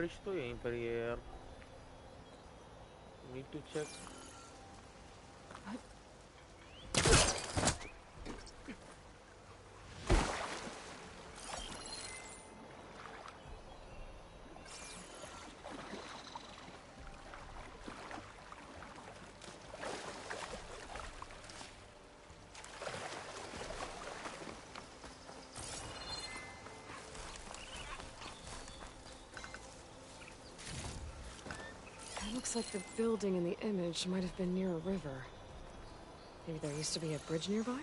Bridge तो यहीं पर ही है यार. Need to check. It looks like the building in the image might have been near a river. Maybe there used to be a bridge nearby?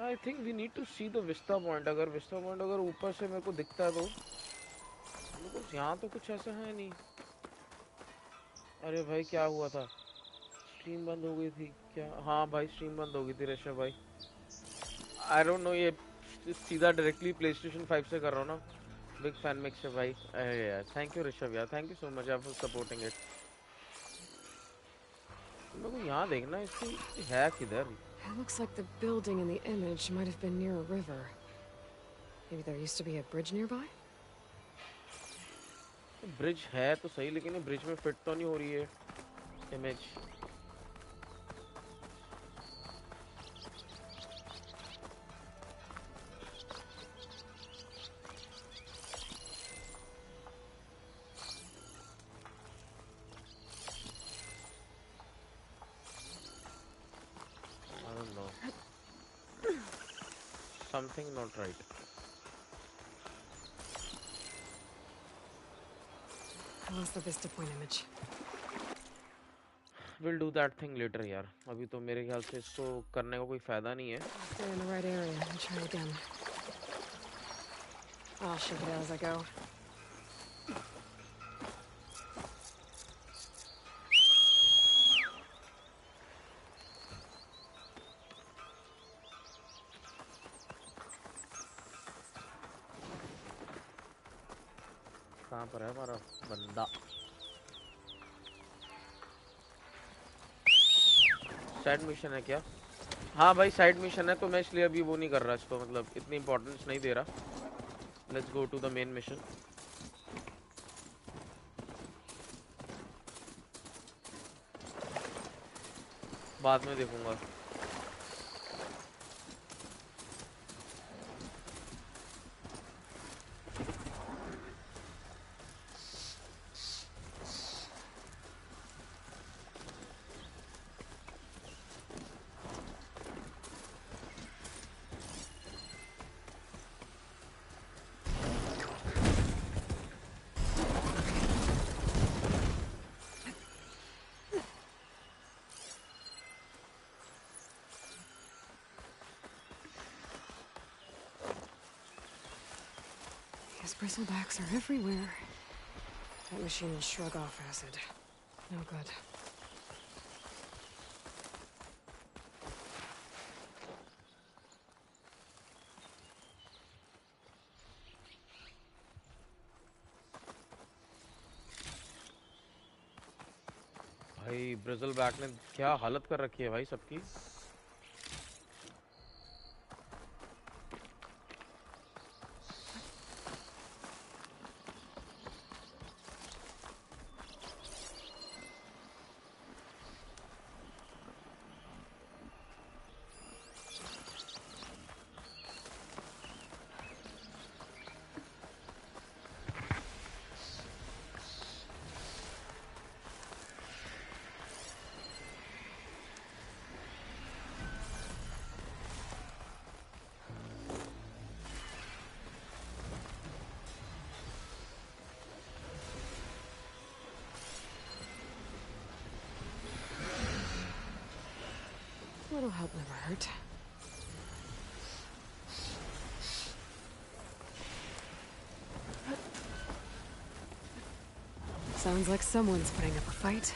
I think we need to see the vista point. अगर vista point अगर ऊपर से मेरे को दिखता है तो मेरे को यहाँ तो कुछ ऐसा है नहीं. अरे भाई क्या हुआ था? स्ट्रीम बंद हो गई थी क्या? हाँ भाई स्ट्रीम बंद हो गई थी ऋषभ भाई. आई डोंट नो ये सीधा डायरेक्टली प्ले स्टेशन 5 से कर रहा हूँ ना. बिग फैन मिक्स है भाई. अरे यार थैंक यू ऋषभ यार. थैंक यू सो मच यार फॉर सपोर्टिंग इट. मेरे को यहाँ देखना इसकी है किधर. It looks like the building in the image might have been near a river. Maybe there used to be a bridge nearby? Bridge है तो सही लेकिन ये ब्रिज में फिट तो नहीं हो रही है image. I don't know. Something not right. I lost the Vista Point image. We'll do that thing later यार. अभी तो मेरे ख्याल से इसको करने का कोई फायदा नहीं है. Stay in the right area and try again. I'll check it out as I go. कहाँ पर है हमारा बंदा? साइड मिशन है क्या? हाँ भाई साइड मिशन है तो मैं इसलिए अभी वो नहीं कर रहा इसको. मतलब इतनी इंपॉर्टेंस नहीं दे रहा. Let's go to the main mission. बाद में देखूंगा. These bristlebacks are everywhere. That machine will shrug off acid. No good. भाई ब्रिजल बैक ने क्या हालत कर रखी है भाई सबकी. A little help never hurt. Sounds like someone's putting up a fight.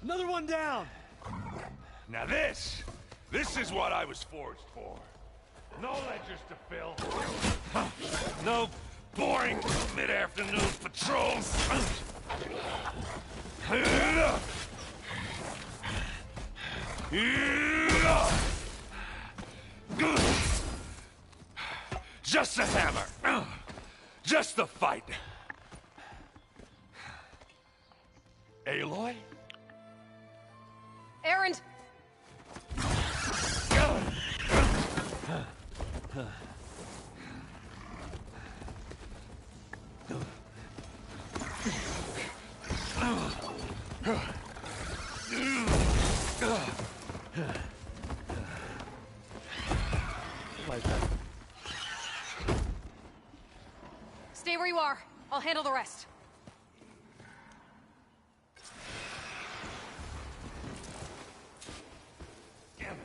Another one down! Now this is what I was forged for. No ledgers to fill. No boring mid-afternoon patrols. Just a hammer. Just the fight. Aloy? Errand! Stay where you are. I'll handle the rest. Damn it.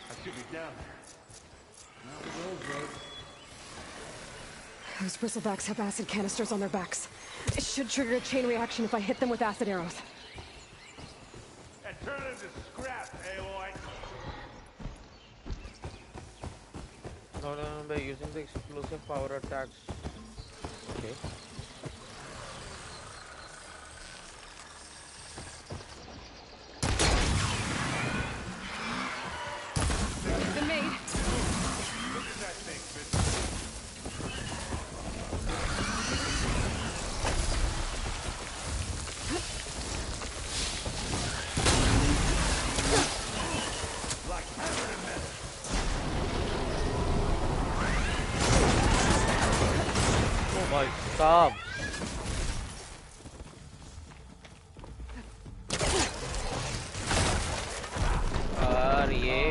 I should be down there. Not the road. Those bristlebacks have acid canisters on their backs. It should trigger a chain reaction if I hit them with acid arrows. And turn it into scrap, Aloy. No, by using the explosive power attacks. Okay. Been made. Look at that thing, bitch. Like hammer and metal. Oh my god. और ये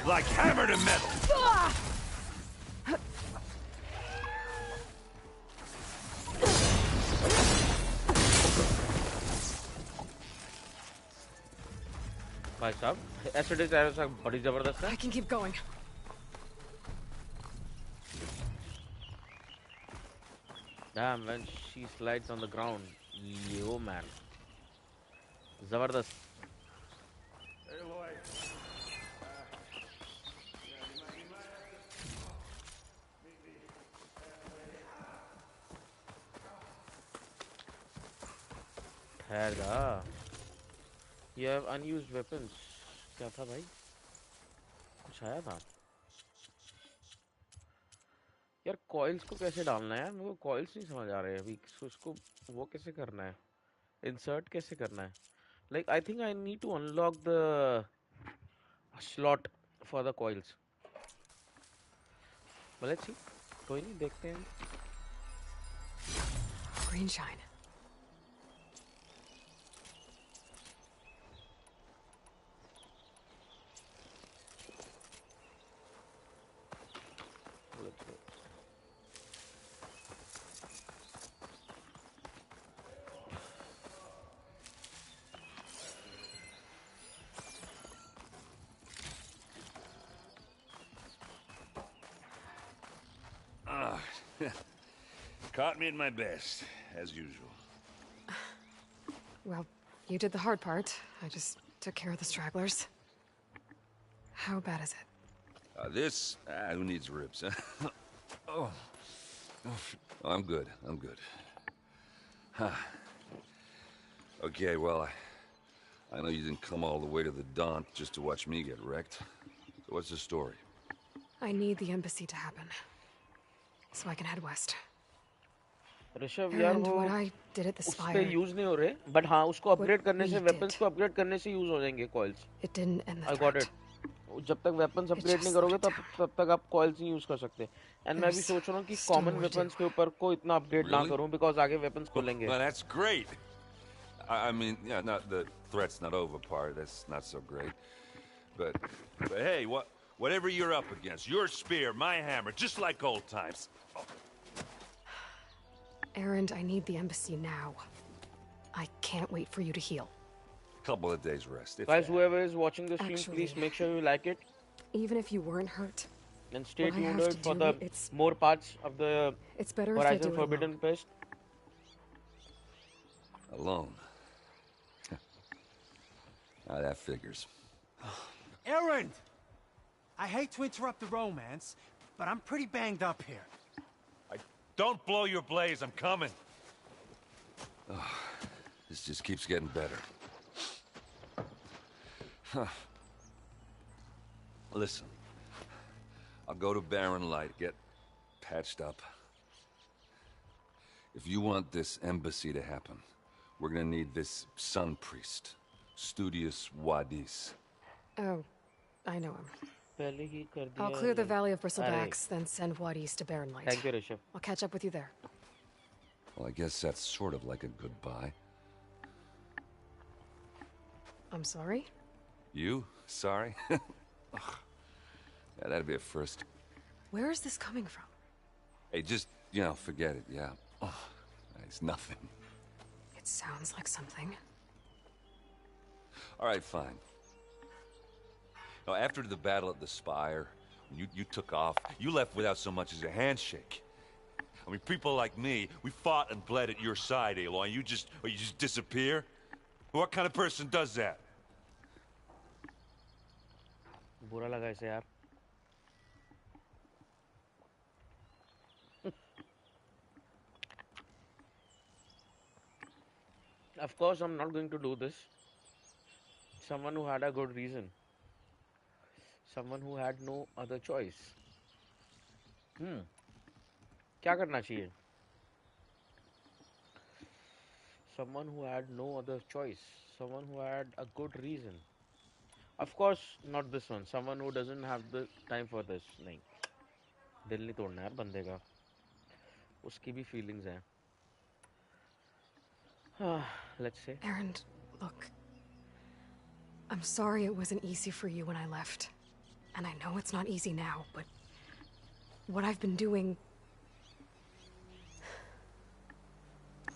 Like hammer to metal. भाई साहब acidic arrow से बड़ी जबरदस्त है. I can keep going. Damn, when she slides on the ground. Yo man. जबरदस्त. Aloy. ठहर जा. You have unused weapons. क्या था भाई? कुछ आया था? यार कॉइल्स को कैसे डालना है यार? मेरे को कॉइल्स नहीं समझ आ रहे हैं अभी. उसको वो कैसे करना है? इंसर्ट कैसे करना है? Like I think I need to unlock the slot for the coils. But let's see. कोई नहीं देखते हैं. Green shine. Let's go. Ah, caught me at my best, as usual. Well, you did the hard part. I just took care of the stragglers. How bad is it? Who needs ribs, huh? Oh. Oh, I'm good. I'm good. Huh. Okay, well, I know you didn't come all the way to the Daunt just to watch me get wrecked. So what's the story? I need the embassy to happen, so I can head west. Rishabh यार And वो what I did at the उस पे spire, use नहीं हो रहे, but हाँ उसको upgrade करने we से, वेपन्स did. को अपग्रेड करने से यूज हो जाएंगे coils. it didn't end the I got threat. It. जब तक वेपन्स It अपग्रेड नहीं just slowed करोगे it तब तक आप कॉइल्स नहीं यूज कर सकते. एंड मैं भी There's सोच रहा हूँ कि still common more to do. Weapons के ऊपर को इतना अपग्रेड ना Really? करूँ, बिकॉज आगे वेपन्स खुलेंगे. Well, that's great. I mean, yeah, not the threat's not over part. That's not so great. But hey, whatever you're up against, your spear, my hammer, just like old times. Erend, I need the embassy now. I can't wait for you to heal. Couple of days rest. If Guys, that. whoever is watching the stream, Actually- please make sure you like it Even if you weren't hurt, and stay What I tuned have to for do, the it's- more parts of the it's better if I Horizon do it Forbidden alone. West. Alone. That figures. Erend! I hate to interrupt the romance, but I'm pretty banged up here. Don't blow your blaze. I'm coming. This just keeps getting better. Huh. Listen, I'll go to Barren Light, get patched up. If you want this embassy to happen, we're gonna need this sun priest, Studius Wadis. Oh, I know him. पहले ही कर दिया. I'll clear the Valley of Alright. Bristlebacks, then send Wadis to Barren Light. Thank you, Rishabh. I'll catch up with you there. Well, I guess that's sort of like a goodbye. I'm sorry? You? Sorry? Ugh. Yeah, that'd be a first. Where is this coming from? Hey, just, forget it, yeah. Oh, it's nothing. It sounds like something. All right, fine. Now, after the battle at the Spire, when you took off, you left without so much as a handshake. I mean, people like me, we fought and bled at your side, Aloy, and you just disappear? What kind of person does that? बुरा लगा इसे यार. Of course, I'm not going to do this. Someone who had a good reason. Someone who had no other choice. क्या करना चाहिए? Someone who had no other choice. Someone who had a good reason. Of course, not this one. Someone who doesn't have the time for this. नहीं. दिल नहीं तोड़ना यार बंदे का. उसकी भी feelings हैं. Let's say. Erend, look. I'm sorry it wasn't easy for you when I left. And I know it's not easy now, but what I've been doing...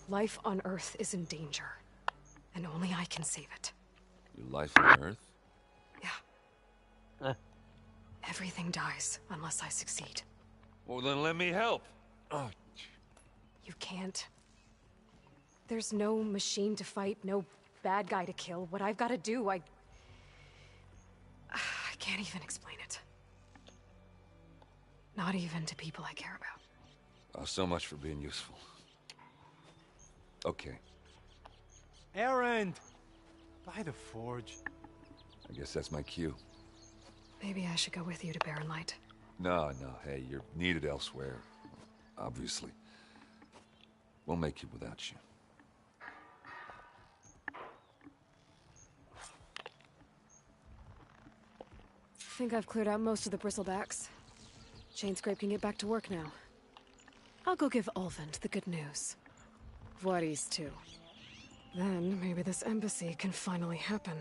Life on Earth is in danger. And only I can save it. Your life on Earth? Yeah. Everything dies unless I succeed. Well, then let me help. Oh, You can't. There's no machine to fight, no bad guy to kill. What I've got to do, I can't even explain it. Not even to people I care about. oh, so much for being useful. Okay, Erend! By the forge. I guess that's my cue. Maybe I should go with you to Barren Light. No, hey, you're needed elsewhere. Obviously. We'll make it without you. I think I've cleared out most of the bristlebacks. Chain Scrape can get back to work now. I'll go give Ulvund the good news. Voorhees too. Then maybe this embassy can finally happen.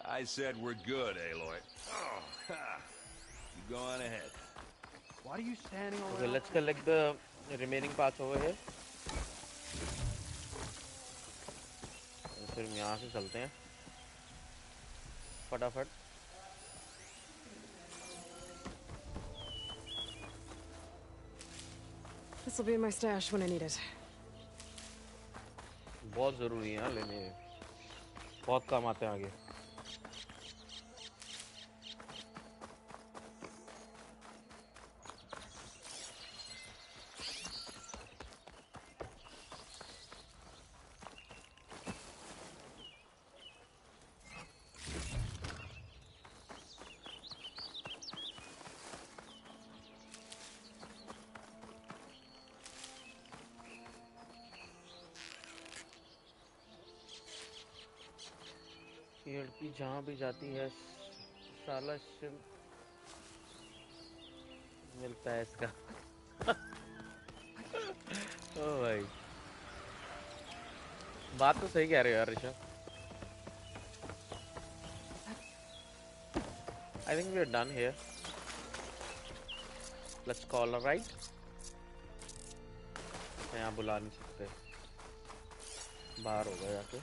I said we're good, Aloy. Oh, ha. You go on ahead. What are you standing around? Okay, let's collect the remaining parts over here. फिर यहाँ से चलते हैं फटाफट. This will be in my stash when I need it. बहुत ज़रूरी है लेने. बहुत काम आते हैं आगे. ये लड़की जहाँ भी जाती है साला शिल मिलता है इसका. ओ भाई बात तो सही कह रहे हो यार Rishabh. I think we are done here. Let's call a right. मैं यहाँ बुला नहीं सकते. बाहर होगा जाके.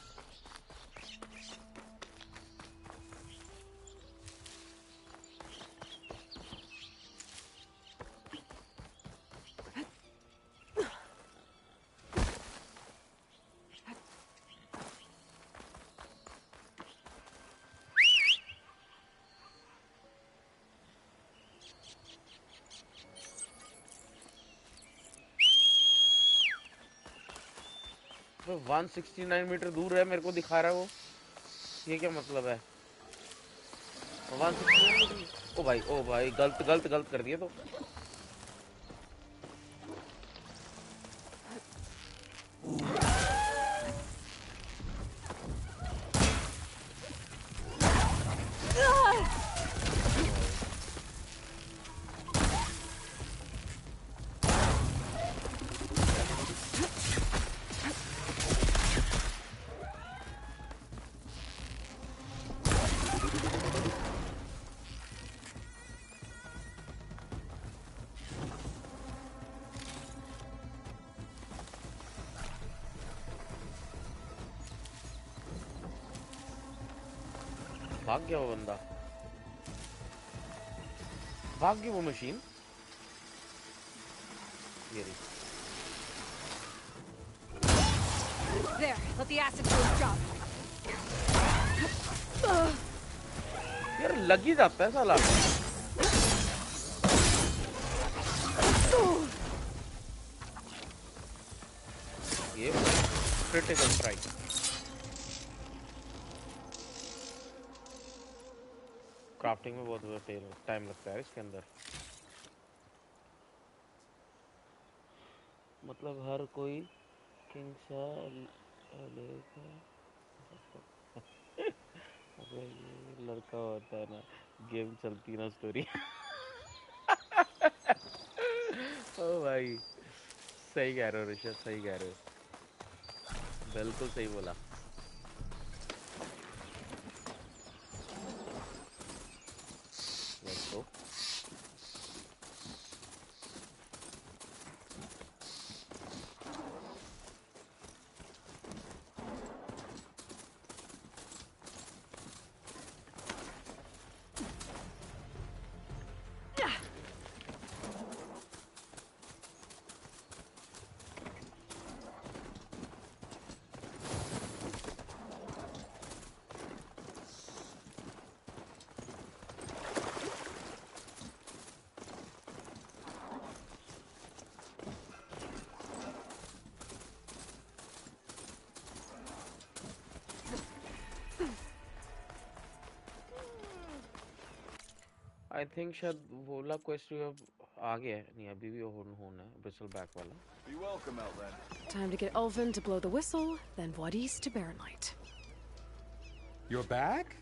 तो 169 मीटर दूर है मेरे को दिखा रहा है वो. ये क्या मतलब है? 169 मीटर. ओ भाई गलत कर दिया तो. भाग गया वो बंदा. भाग गई वो मशीन. ये रही. There, let the acid do its job. यार लग ही जाता है साला. ये क्रिटिकल स्ट्राइक. क्राफ्टिंग में बहुत टाइम लगता है इसके अंदर. मतलब हर कोई किंग सा लेगा. अबे ये लड़का होता है ना गेम चलती ना स्टोरी. ओ भाई सही कह रहे हो ऋषभ. सही कह रहे हो. बिल्कुल सही बोला. Let's go. आई थिंक शायद वो वाला क्वेस्ट आ गया है. नहीं अभी भी होना है. ब्रिस्टल बैक वाला. Be welcome, Outland. Time to get Ulvund to blow the whistle, then Voorhees to Baronlight. You're back?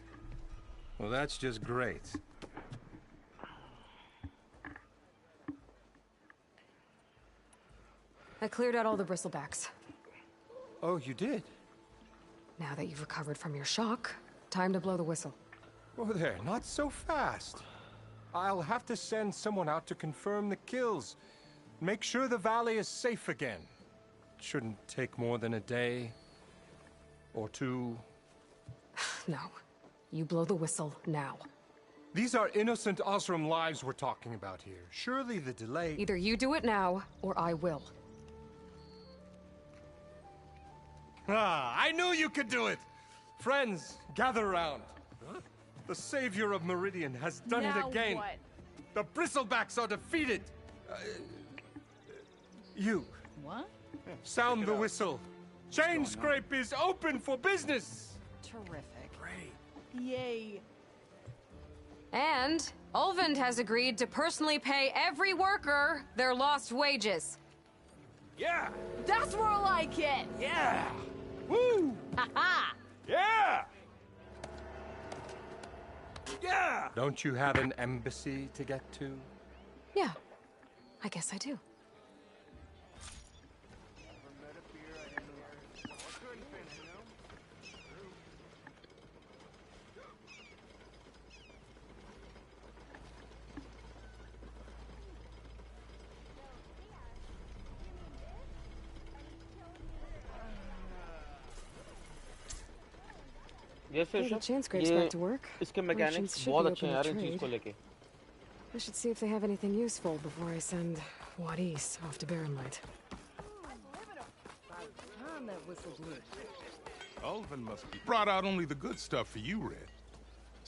Well, that's just great. I cleared out all the bristlebacks. Oh, you did? Now that you've recovered from your shock, time to blow the whistle. Oh, there, not so fast. I'll have to send someone out to confirm the kills. Make sure the valley is safe again. Shouldn't take more than a day or two. No. You blow the whistle now. These are innocent Osram lives we're talking about here. Surely the delay... Either you do it now, or I will. Ah, I knew you could do it! Friends, gather around. The savior of Meridian has done it again. What? The Bristlebacks are defeated. You, What? sound the whistle. Chain Scrape is open for business. Terrific. Yay. And Ulvund has agreed to personally pay every worker their lost wages. Yeah! That's more like it. Yeah! Woo! Ha Yeah! Yeah! Don't you have an embassy to get to? Yeah, I guess I do. Yes, Hey, the chain scrape's back to work. इसके Merchants mechanics should बहुत be अच्छे हैं open यार to इन चीज trade. को लेके. I should see if they have anything useful before I send Wadis off to Barren Light. Time that whistle blew. Ulvin must be brought out only the good stuff for you, Red.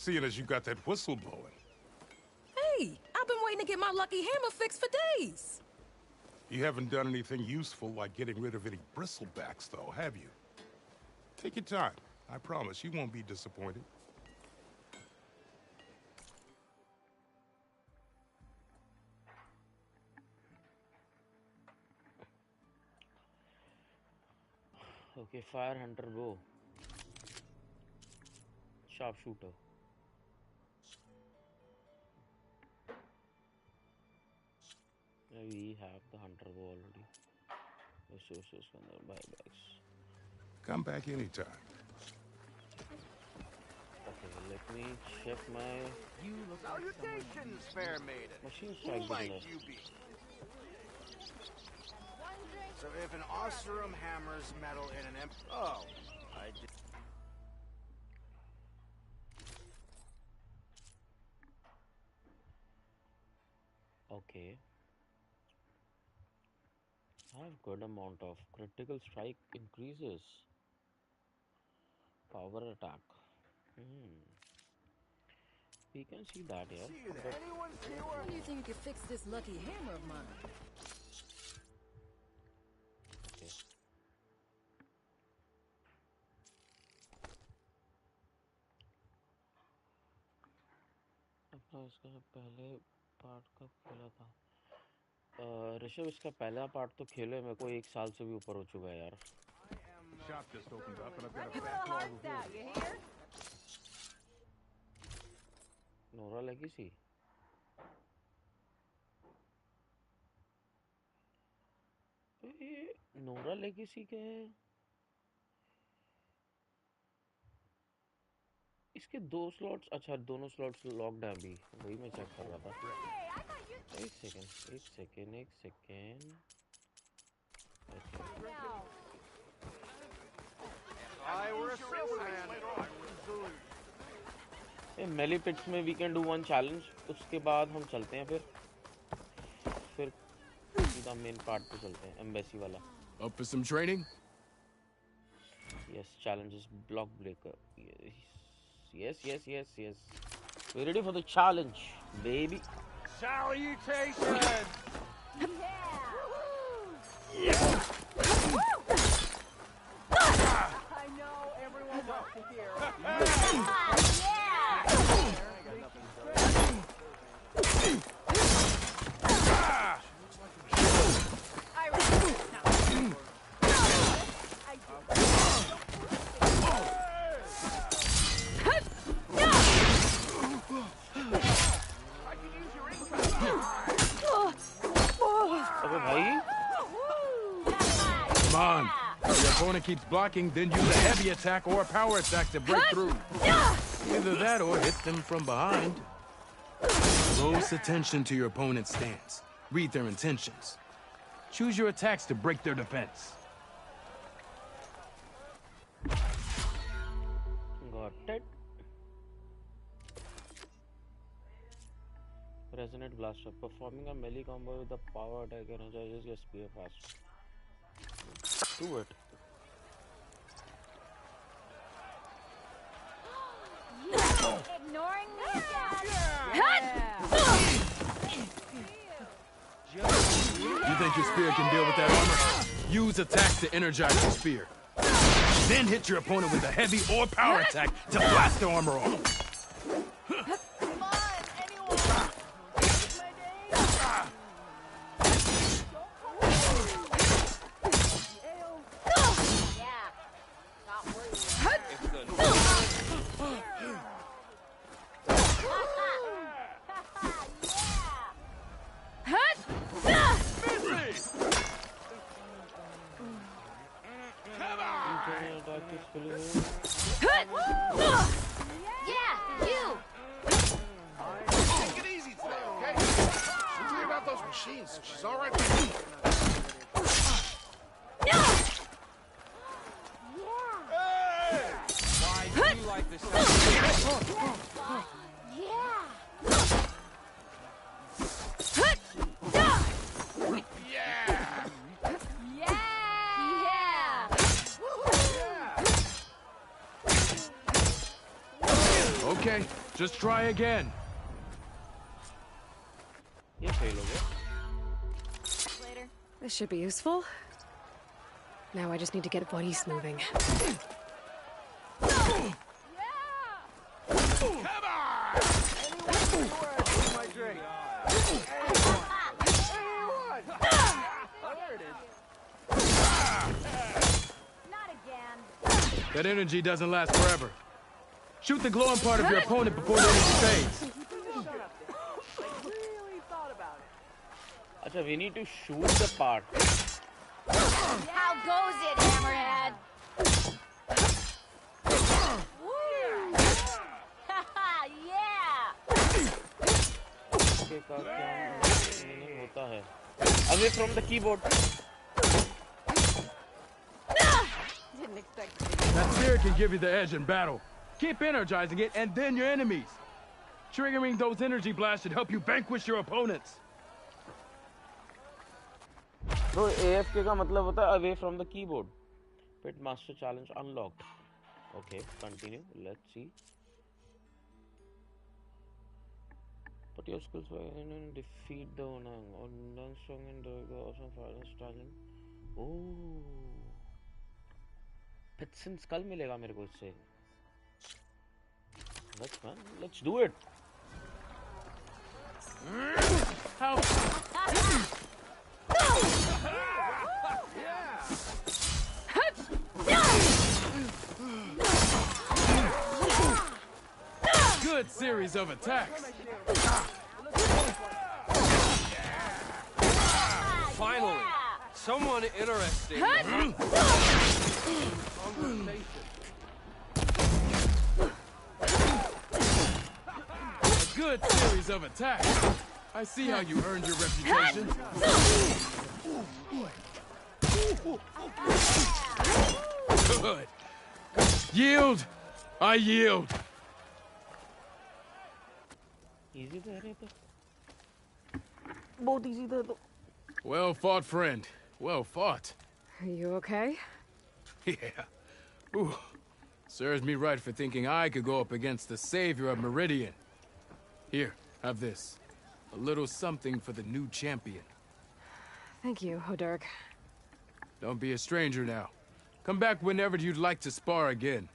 Seeing as you got that whistle blowing. Hey, I've been waiting to get my lucky hammer fixed for days. You haven't done anything useful like getting rid of any bristlebacks, though, have you? Take your time. I promise you won't be disappointed. Okay, fire hunter bow. Sharpshooter. We have the hunter bow already. Resources from the buybacks. Come back anytime. Okay, let me check my You look Salutations, fair maiden. machine Who strike might business. you be? So if an Osram hammers metal in an oh, I did. Okay. I have good amount of critical strike increases. Power attack. We can see that, yeah. See you there. Anyone fewer? When do you think you could fix this lucky hammer of mine? Okay. अपना इसका पहले part कब खेला था? ऋषभ इसका पहला part तो खेले मेरे को 1 साल से भी ऊपर हो चुका है यार. Shop just opened up and I've got a Give her a backlog hard of stop, orders. you hear? Nora legacy. ये नोरा लेगेसी क्या है? इसके 2 स्लॉट्स, अच्छा दोनों स्लॉट्स लॉक्ड हैं अभी, वही मैं चेक कर रहा था. एक second. I were a salesman. मेली पिट्स में वी कैन डू 1 चैलेंज, उसके बाद हम चलते हैं फिर सीधा मेन पार्ट पे चलते हैं, एम्बेसी वाला. Up for some training? Yes, challenges block breaker. Yes. We're ready for the challenge, baby. Salutations. I know everyone wants to hear. अबे भाई on. If your opponent keeps blocking, then use a heavy attack or a power attack to break through. Either that or hit them from behind. Close attention to your opponent's stance. Read their intentions. Choose your attacks to break their defense. Got it. Resonant Blaster. Performing a melee combo with the power attack energizes your spear fast. Do it. Ignoring me, Dad? You think your spear can deal with that armor? Use attacks to energize your spear. Then hit your opponent with a heavy or power attack to blast the armor off. Come on, anyone! It's my day! Yeah, not worried. Yeah, you! Take it easy today, okay? Don't worry about those machines. She's all right with me. Why do you like this? Okay, just try again. ये fail हो गया. Later. This should be useful. Now I just need to get buddies moving. Not again. That energy doesn't last forever. Shoot the glowing part of your opponent before the energy fades. अच्छा, we need to shoot the part. How goes it, Hammerhead? Yeah! इसके का क्या meaning होता है? Away from the keyboard. Didn't expect it. That spear can give you the edge in battle. Keep energizing it, and then your enemies. Triggering those energy blasts should help you vanquish your opponents. Bro, AFK का मतलब होता है away from the keyboard. Pit Master Challenge unlocked. Okay, continue. Let's see. Put your skills and defeat the Onang. Or learn strong and awesome fire styling. Oh. Pits and skull मिलेगा मेरे को इससे. Let's man. Let's do it. How? Good series of attacks. Finally, someone interesting. A good series of attacks. I see how you earned your reputation. Good. Yield. I yield. Easy था अरे तो. बहुत easy था तो. Well fought, friend. Well fought. Are you okay? Yeah. Ooh. Serves me right for thinking I could go up against the savior of Meridian. Here, have this. A little something for the new champion. Thank you, Hodurg. Don't be a stranger now. Come back whenever you'd like to spar again.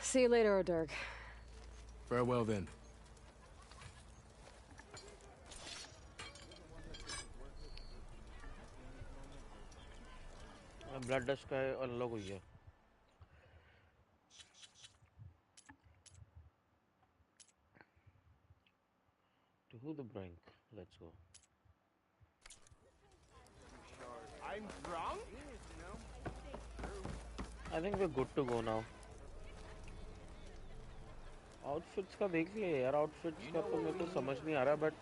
See you later, Hodurg. Farewell then. Blood dust का unlock हो गया. To the brink. Let's go. I'm drunk? I think we're good to go now. Outfits का देख लिए यार. Outfits का तो मेरे को समझ नहीं आ रहा, but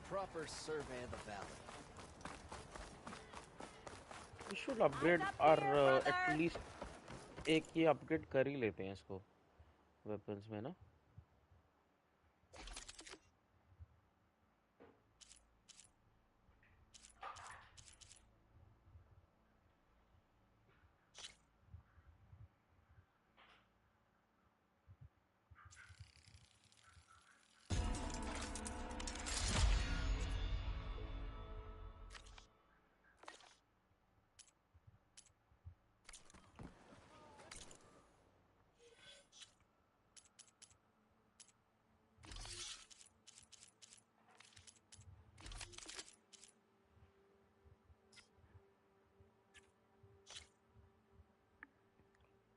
proper survey of the valley. we should upgrade our at least एक ये upgrade कर ही लेते हैं इसको weapons में ना.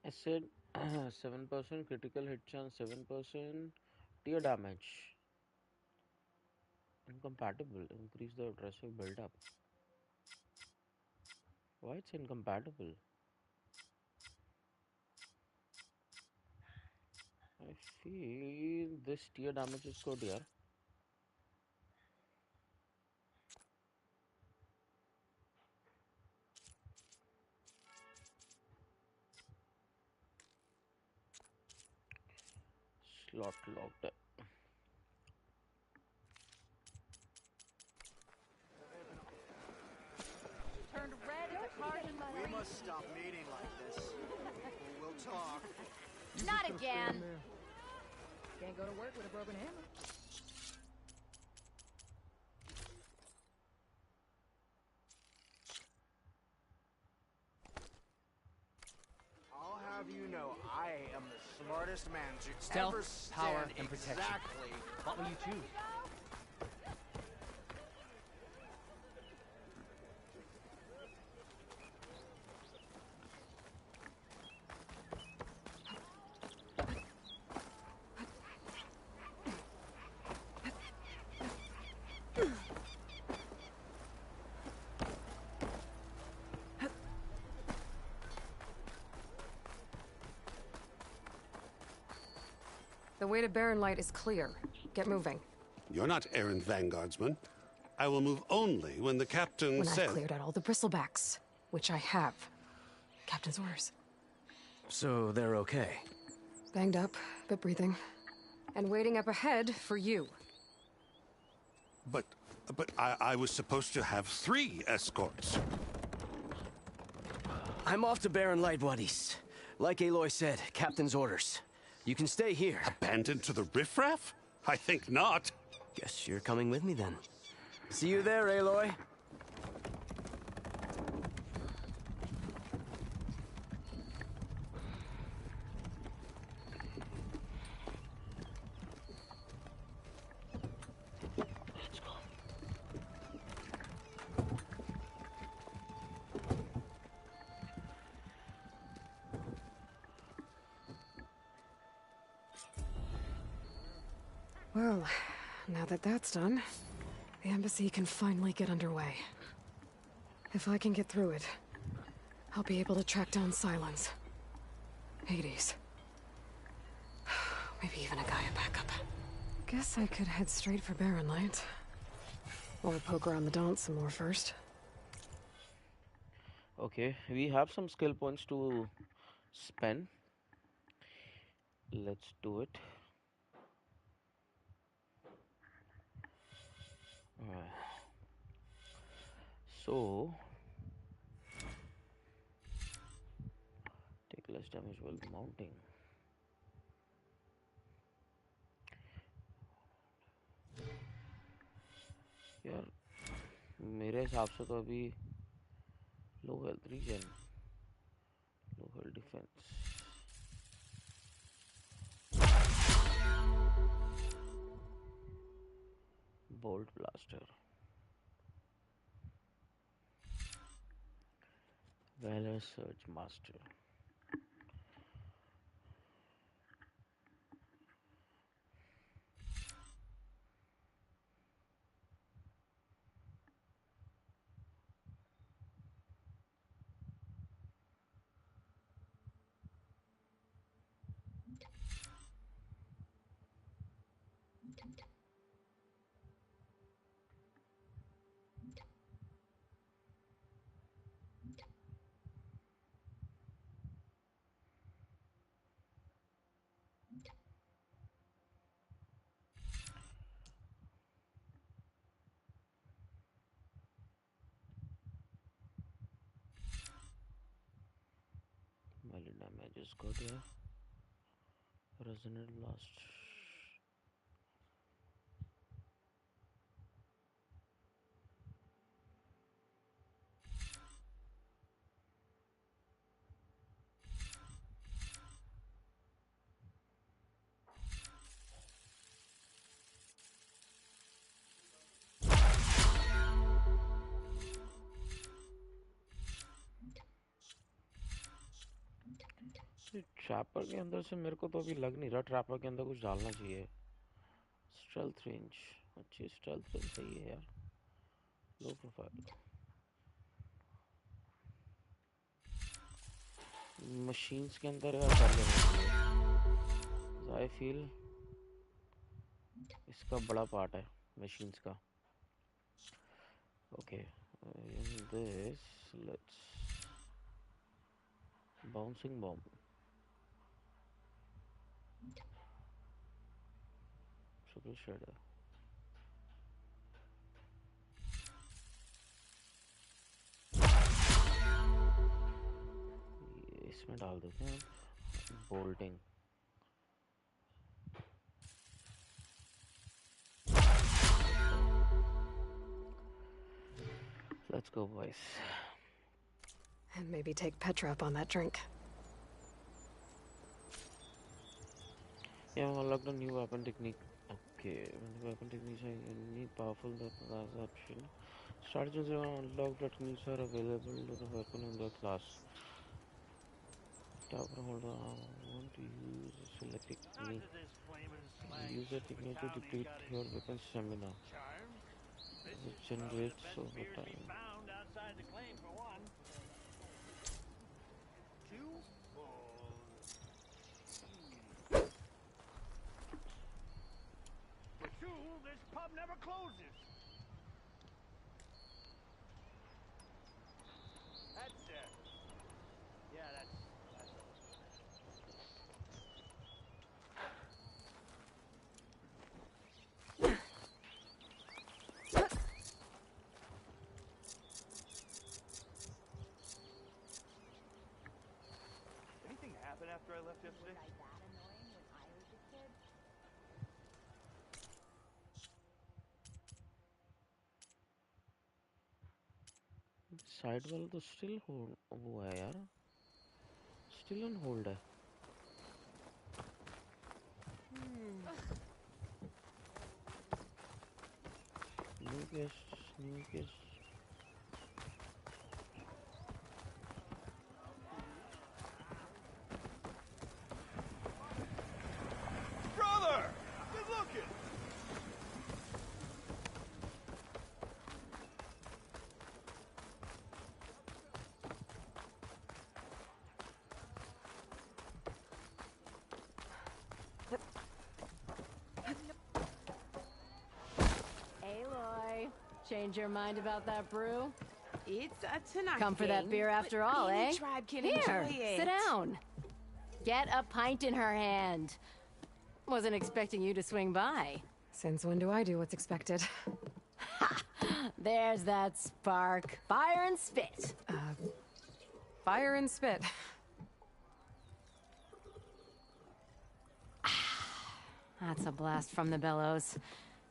I said 7% critical hit chance, 7% tear damage. Incompatible. Increase the aggressive build up. Why it's incompatible? I feel this tear damage is good here. Slot locked. Turned red as a card in the We must stop meeting like this. We'll talk. Not again. Can't go to work with a broken hammer. I'll have you know, I am the smartest man to Stealth, ever power, stand and protection. exactly. What will you choose? The way to Barren Light is clear. Get moving. You're not errant vanguardsman. I will move only when the captain When says... I've cleared out all the bristlebacks, which I have. Captain's orders. So they're okay? Banged up, but breathing. And waiting up ahead for you. But I was supposed to have 3 escorts. I'm off to Barren Light, buddies. Like Aloy said, Captain's orders. You can stay here. Abandoned to the riffraff? I think not. Guess you're coming with me then. See you there, Aloy. Well, now that that's done, the embassy can finally get underway. If I can get through it, I'll be able to track down Silence, Hades, maybe even a Gaia backup. Guess I could head straight for Barren Light. Or poke around the Daunt some more first. Okay, we have some skill points to spend. Let's do it. So take less damage while mounting. यार मेरे हिसाब से तो अभी low health reason, low health defence. Bolt blaster. Valor Search Master. Melee damage is good, yeah. Resonant blast. Trapper के अंदर से मेरे को तो अभी लग नहीं रहा ट्रैपर के अंदर कुछ डालना चाहिए स्टेल्थ रेंज अच्छी स्टेल्थ रेंज सही है यार लो प्रोफाइल मशीन्स के अंदर यार कर लेना चाहिए आई फील इसका बड़ा पार्ट है मशीन्स का okay in this let's bouncing bomb triple shader इसमें डाल देते हैं bolting Let's go, boys. And maybe take Petra up on that drink. Yeah, unlocked a new weapon technique. Okay, when the weapon techniques are unique, powerful, that's option. Strategies and unlocked techniques are available to the weapon in the class. Tap and hold on. I want to use a select technique. Use a technique to deplete your weapon stamina. It generates over time. This pub never closes. That's it. Yeah, that's Anything happen after I left yesterday? Was I that annoying when I was a kid? Side वाला तो still hold वो है यार still on hold है new case Brother! Good looking! Aloy, change your mind about that brew? It's a tonight Come for that beer after all, any eh? tribe can Here, enjoy it. sit down. Get a pint in her hand. Wasn't expecting you to swing by. Since when do I do what's expected? There's that spark. Fire and spit. Fire and spit. That's a blast from the bellows.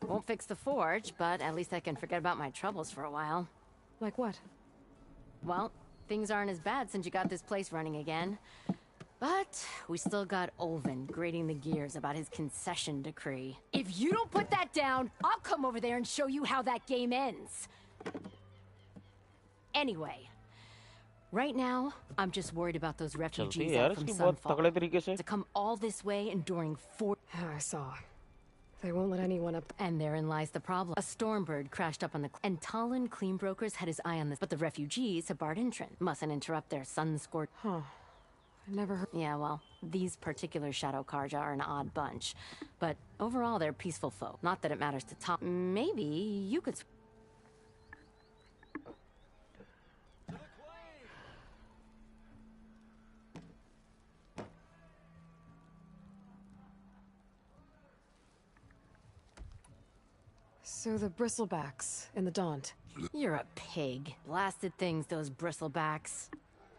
Won't fix the forge, but at least I can forget about my troubles for a while. Like what? Well, things aren't as bad since you got this place running again. But we still got Olvin grating the gears about his concession decree. If you don't put that down, I'll come over there and show you how that game ends. Anyway, Right now, I'm just worried about those refugees चलती है यार out from इसकी बहुत Sunfall. तगड़े तरीके से. To come all this way enduring 4... I saw. They won't let anyone up. And therein lies the problem. A Stormbird crashed up on the... And Talon Cleanbrokers had his eye on this. But the refugees have barred entrance. Mustn't interrupt their sun-scorched... Huh. I never heard... Yeah, well, these particular Shadow Karja are an odd bunch. But overall, they're peaceful folk. Not that it matters to Talon. Maybe you could... So the bristlebacks in the Daunt. You're a pig. Blasted things, those bristlebacks.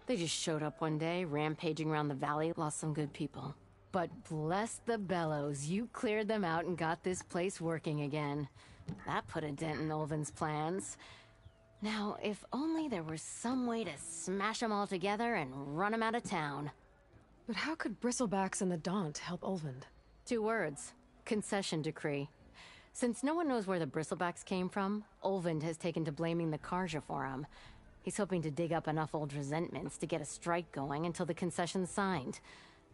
They just showed up one day, rampaging around the valley, lost some good people. But bless the bellows, you cleared them out and got this place working again. That put a dent in Ulvin's plans. Now, if only there was some way to smash them all together and run them out of town. But how could bristlebacks in the Daunt help Ulvund? 2 words. Concession decree. Since no one knows where the bristlebacks came from, Ulvund has taken to blaming the Karja for him. He's hoping to dig up enough old resentments to get a strike going until the concession's signed.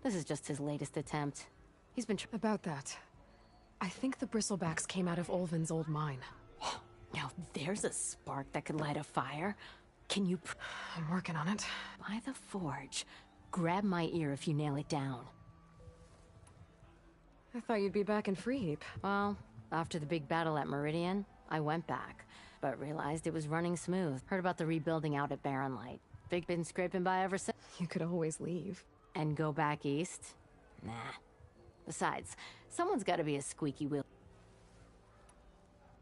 This is just his latest attempt. He's been About that. I think the bristlebacks came out of Ulvund's old mine. Now there's a spark that could light a fire. Can you... I'm working on it. By the forge. Grab my ear if you nail it down. I thought you'd be back in Freeheap. Well, after the big battle at Meridian, I went back, but realized it was running smooth. Heard about the rebuilding out at Barren Light. Been scraping by ever since. You could always leave. And go back east? Nah. Besides, someone's gotta be a squeaky wheel.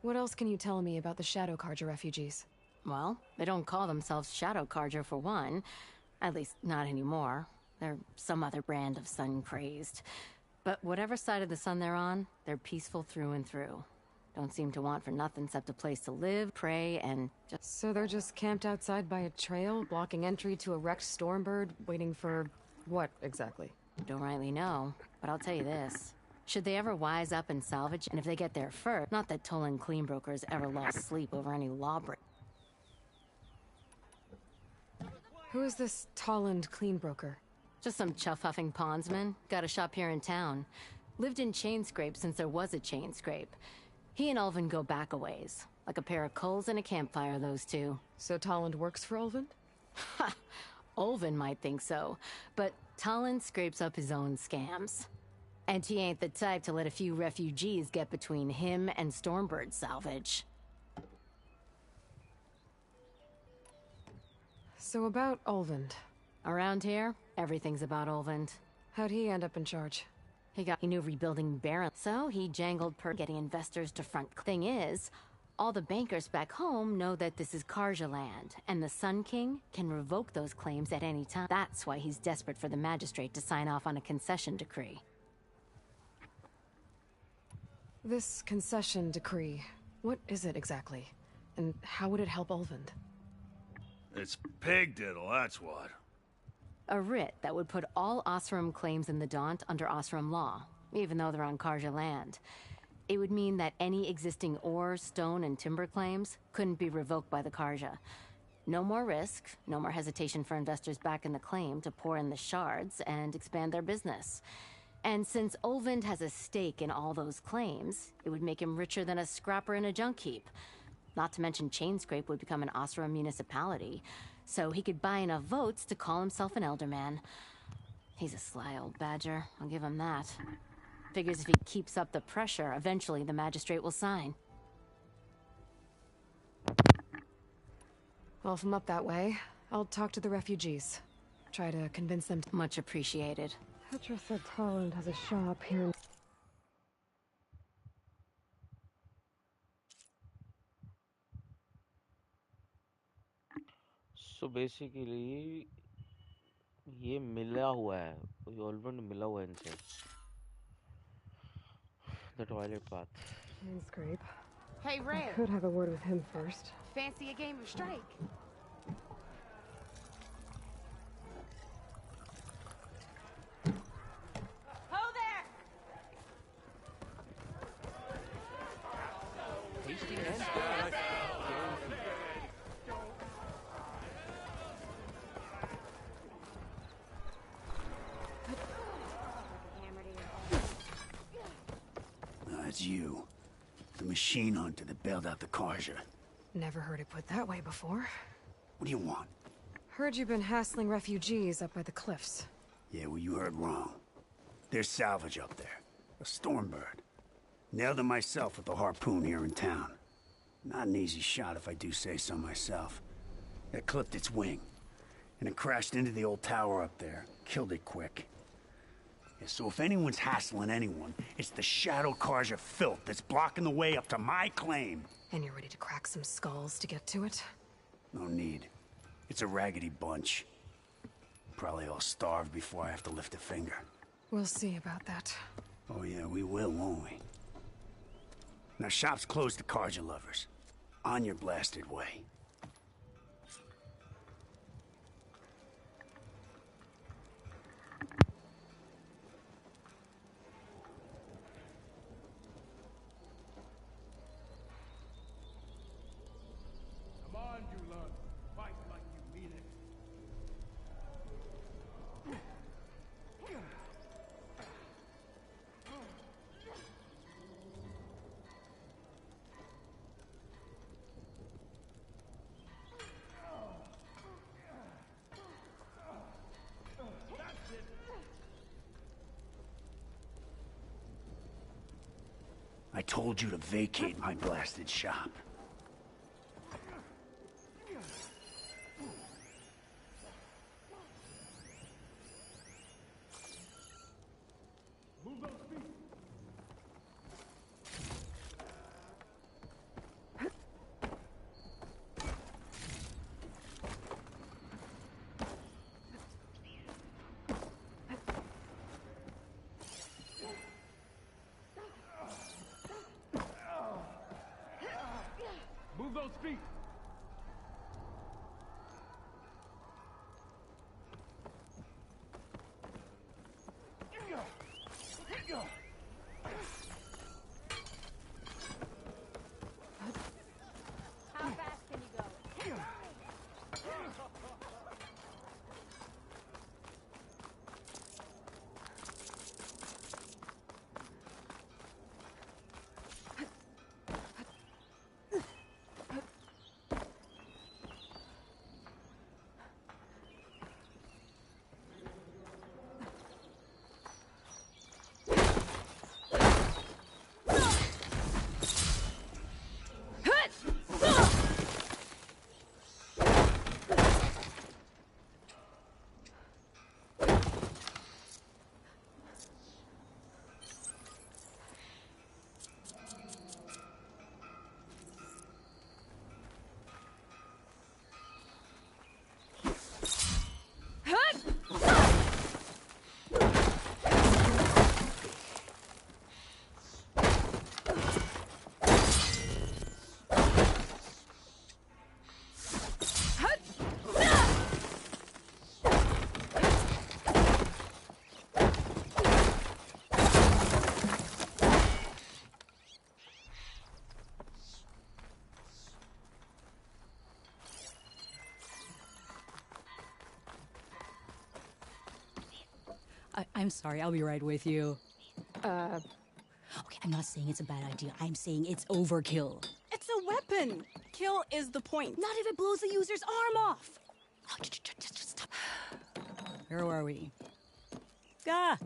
What else can you tell me about the Shadow Karja refugees? Well, they don't call themselves Shadow Karja for one. At least, not anymore. They're some other brand of sun-crazed. But whatever side of the sun they're on, they're peaceful through and through. Don't seem to want for nothing except a place to live, pray, and just... So they're just camped outside by a trail, blocking entry to a wrecked Stormbird, waiting for... what, exactly? Don't rightly know, but I'll tell you this. Should they ever wise up and salvage, and if they get there first, not that Tolan Cleanbrokers ever lost sleep over any lawbreak. Who is this Tolland Cleanbroker? Just some chuff-huffing pondsman. Got a shop here in town. Lived in Chainscrape since there was a Chainscrape. He and Ulvin go back a ways. Like a pair of coals and a campfire, those two. So Tolland works for Ulvin? Ha! Ulvin might think so, but Tolland scrapes up his own scams. And he ain't the type to let a few refugees get between him and Stormbird salvage. So about Ulvund. Around here, everything's about Ulvund. How'd he end up in charge? He knew rebuilding Barren, so he jangled per getting investors to front. Thing is, all the bankers back home know that this is Karja land, and the Sun King can revoke those claims at any time. That's why he's desperate for the magistrate to sign off on a concession decree. This concession decree, what is it exactly? And how would it help Ulvund? It's pig diddle, that's what. A writ that would put all Osram claims in the Daunt under Osram law, even though they're on Karja land. It would mean that any existing ore, stone, and timber claims couldn't be revoked by the Karja. No more risk, no more hesitation for investors back in the claim to pour in the shards and expand their business. And since Ulvund has a stake in all those claims, it would make him richer than a scrapper in a junk heap. Not to mention Chainscrape would become an Osram municipality, so he could buy enough votes to call himself an elderman. He's a sly old badger, I'll give him that. Figures if he keeps up the pressure, eventually the magistrate will sign. Well, if I'm up that way, I'll talk to the refugees. Try to convince them to... Much appreciated. Petra said Tolland has a shop here in... So basically, ये मिला हुआ है, Ulvund मिला हुआ है इनसे. The toilet path. Chainscrape. Hey, Red. I could have a word with him first. Fancy a game of strike? Ho there! Tasty and good. machine hunter that bailed out the Karja. Never heard it put that way before. What do you want? Heard you've been hassling refugees up by the cliffs. Yeah, well, you heard wrong. There's salvage up there. A stormbird. Nailed it myself with a harpoon here in town. Not an easy shot if I do say so myself. It clipped its wing, and it crashed into the old tower up there. Killed it quick. Yeah, so if anyone's hassling anyone, it's the Shadow Karja filth that's blocking the way up to my claim. And you're ready to crack some skulls to get to it? No need. It's a raggedy bunch. Probably all starved before I have to lift a finger. We'll see about that. Oh yeah, we will, won't we? Now shop's closed to Karja lovers. On your blasted way. Come on, you love. Fight like you mean it. I told you to vacate my blasted shop. Move those feet. Move those feet. How fast can you go? I'm sorry, I'll be right with you. Okay, I'm not saying it's a bad idea. I'm saying it's overkill. It's a weapon. Kill is the point. Not if it blows the user's arm off. Oh, just stop. Where are we? Ah!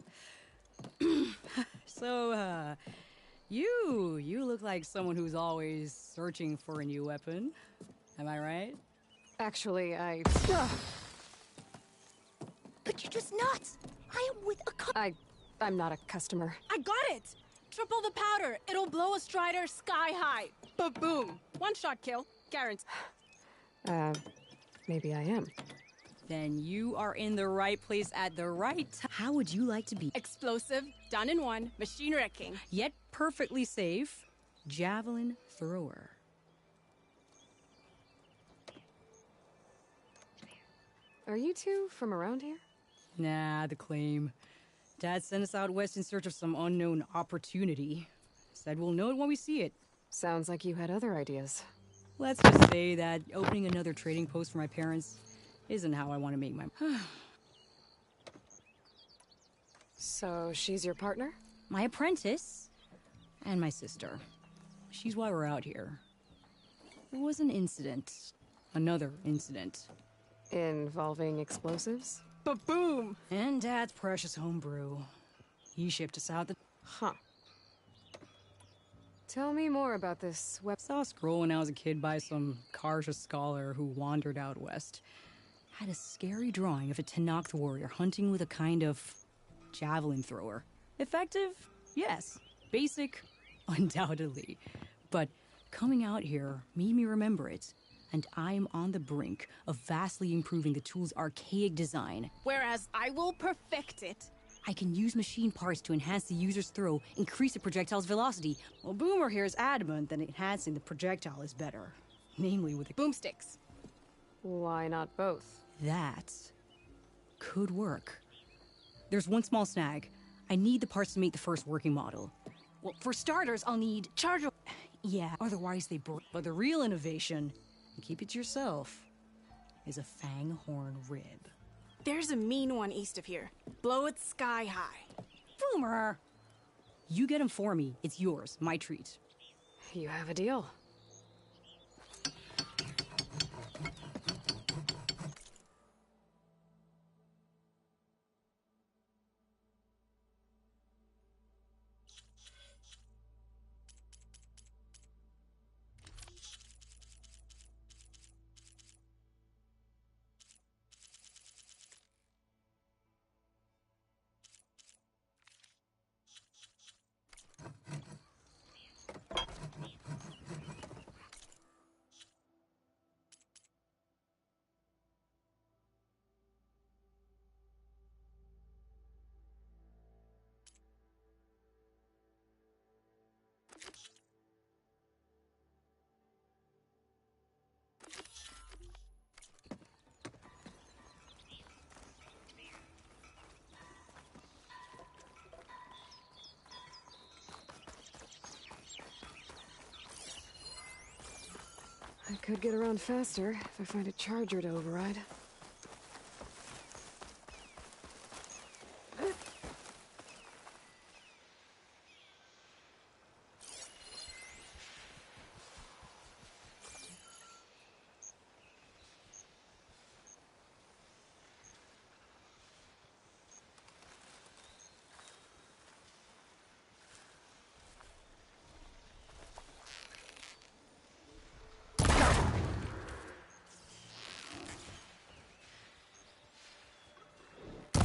So, you look like someone who's always searching for a new weapon. Am I right? Actually, But you're just nuts. I am with a I'm not a customer. I got it. Triple the powder. It'll blow a strider sky high. Ba-boom. One shot kill. Guaranteed. Maybe I am. Then you are in the right place at the right time. How would you like to be? Explosive, done in one, machine wrecking. Yet perfectly safe, javelin thrower. Are you two from around here? Nah, the claim. Dad sent us out west in search of some unknown opportunity. Said we'll know it when we see it. Sounds like you had other ideas. Let's just say that opening another trading post for my parents isn't how I want to make my... So she's your partner? My apprentice and my sister. she's why we're out here. There was an incident. Another incident. Involving explosives? Ba-boom! And Dad's precious homebrew. He shipped us out the... Huh. Tell me more about this web... Saw a scroll when I was a kid by some Karja scholar who wandered out west. Had a scary drawing of a Tenakth warrior hunting with a kind of javelin thrower. Effective? Yes. Basic? Undoubtedly. But coming out here made me remember it. And I'm on the brink of vastly improving the tool's archaic design. Whereas I will perfect it. I can use machine parts to enhance the user's throw, increase the projectile's velocity. Well, Boomer here is adamant that enhancing the projectile is better. Namely with the boomsticks. Why not both? That could work. There's one small snag. I need the parts to make the first working model. Well, for starters, I'll need charger. Yeah, otherwise they break. But the real innovation, and keep it to yourself, is a fang horn rib. There's a mean one east of here. Blow it sky high. Boomer! You get him for me. It's yours. My treat. You have a deal. I could get around faster if I find a charger to override.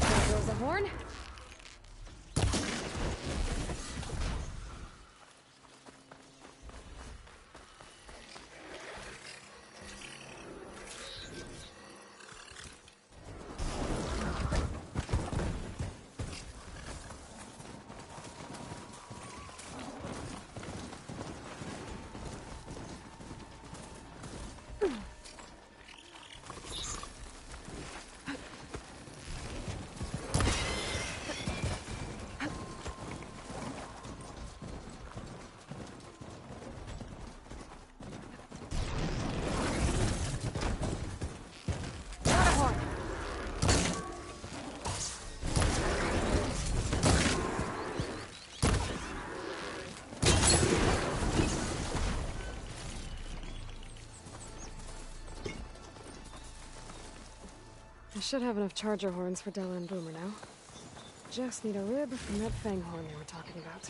There goes the horn. I should have enough charger horns for Della and Boomer now. Just need a rib from that fang horn we were talking about.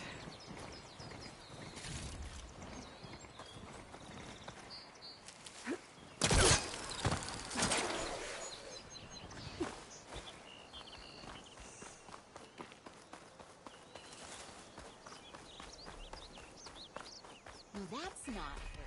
Well, that's not fair.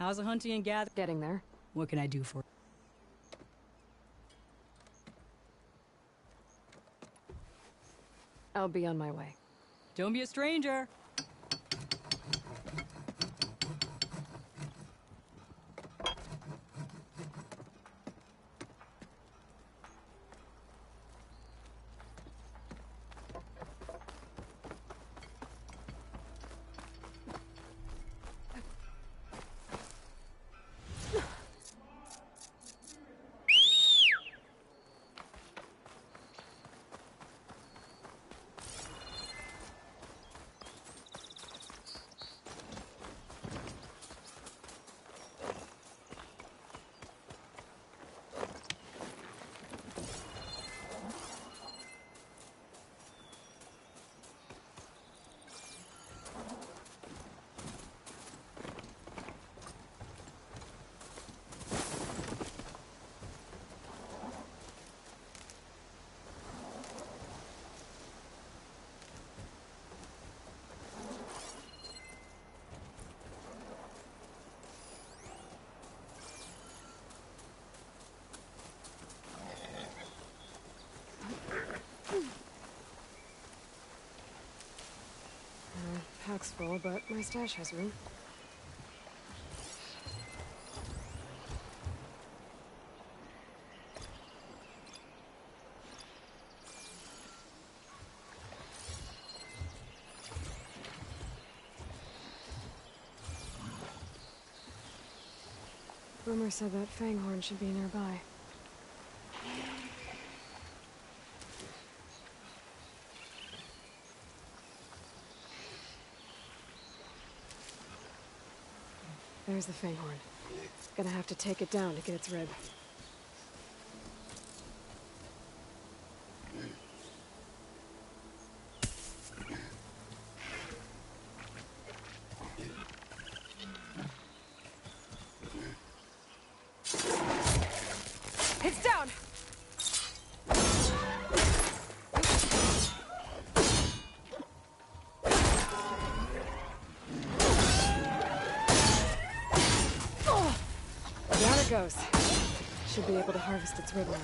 How's the hunting and gathering? Getting there. What can I do for? I'll be on my way. Don't be a stranger. Pack's full, but my stash has room. Boomer said that Fanghorn should be nearby. There's the Fanghorn. Gonna have to take it down to get its rib. It's down! Down it goes. Should be able to harvest its rib now.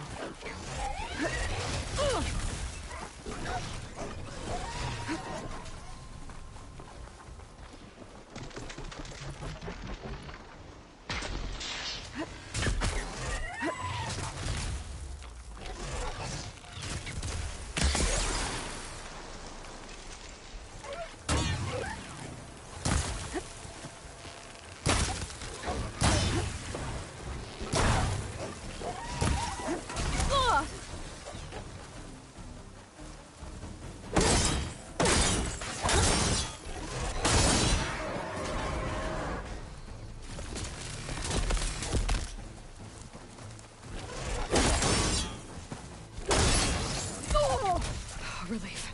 Relief.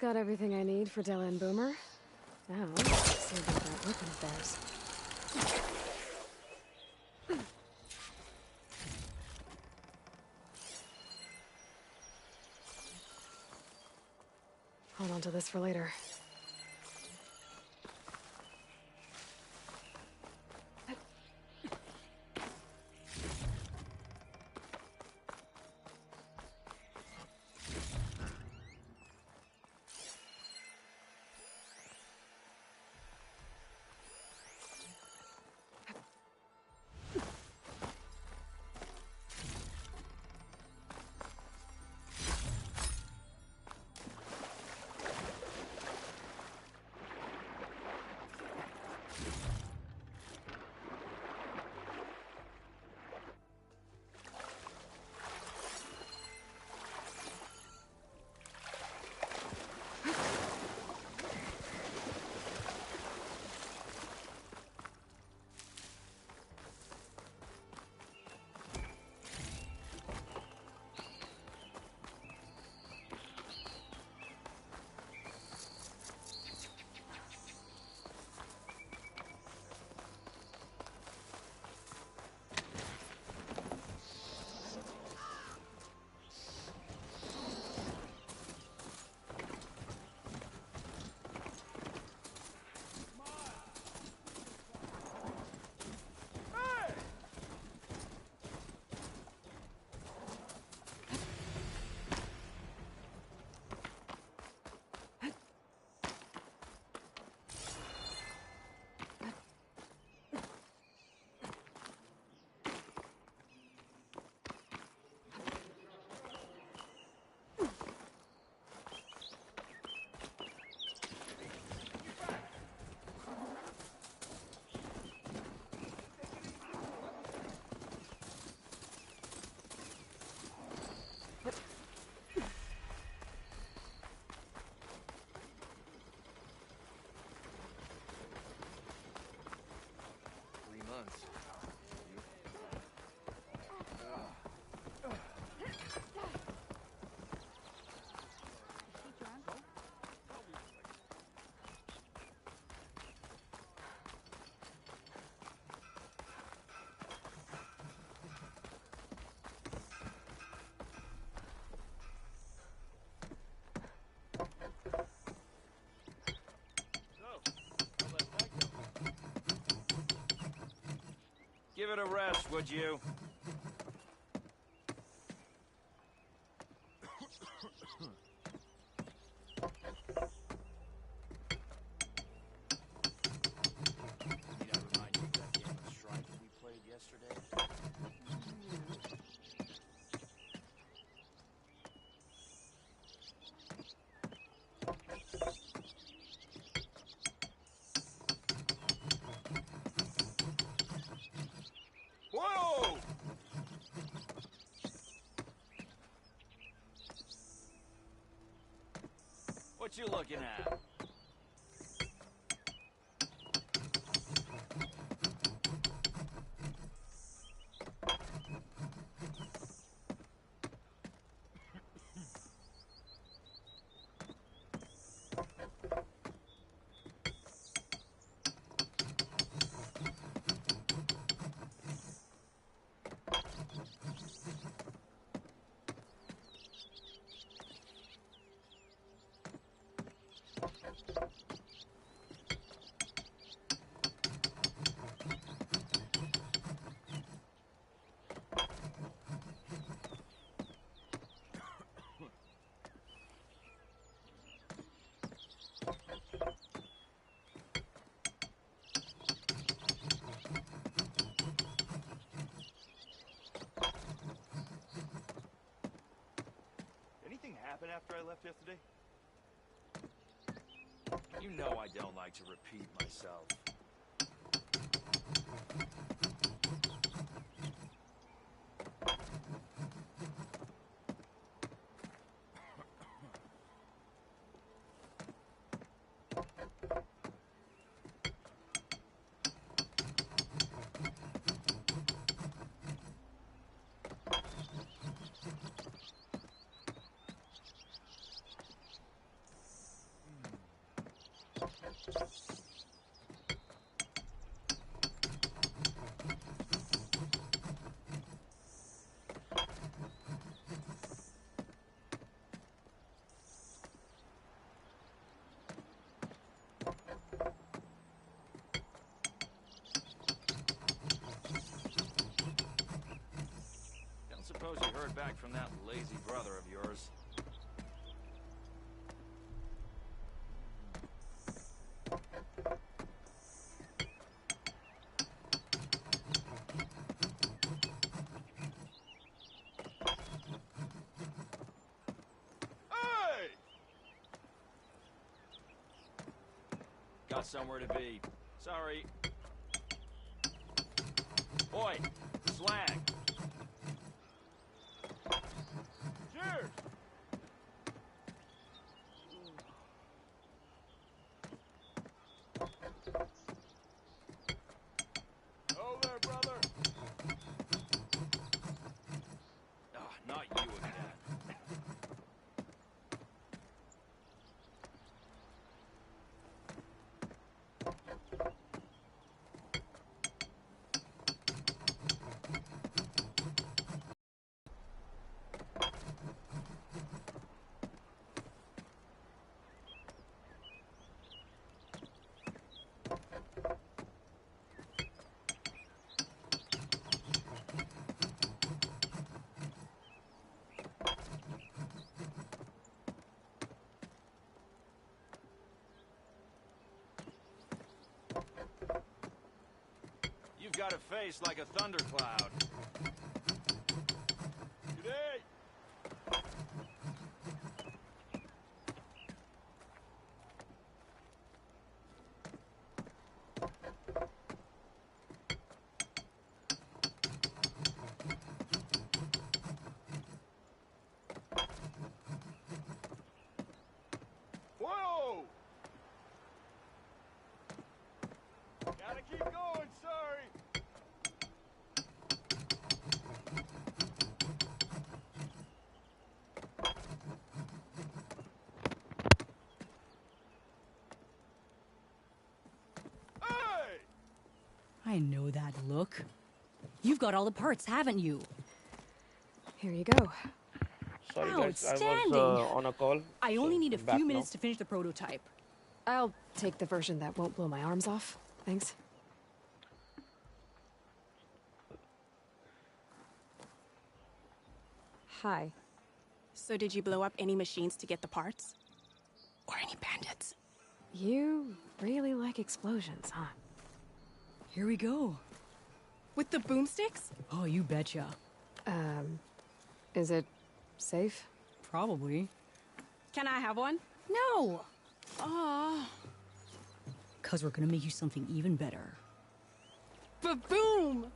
Got everything I need for Della and Boomer. Now, let's see about that weapon of theirs. Hold on to this for later. Give it a rest, would you? Need I remind you of that game of Strike we played yesterday? Whoa! What you looking at? Anything happen after I left yesterday? You know I don't like to repeat myself. Don't suppose you heard back from that lazy brother of yours? Hey! Got somewhere to be. Sorry. Oi! Slang! Cheers! Oh there, brother! Ah, not you again. You've got a face like a thundercloud. G'day! Whoa! Gotta keep going, sorry. I know that look. You've got all the parts, haven't you? Here you go. Sorry guys, I was Outstanding. on a call. I only need a I'm back few minutes now. to finish the prototype. I'll take the version that won't blow my arms off. Thanks. Hi. So did you blow up any machines to get the parts? Or any bandits? You really like explosions, huh? Here we go. With the boomsticks? Oh, you betcha. Is it safe? Probably. Can I have one? No! Aw. 'Cause we're gonna make you something even better. Ba-boom!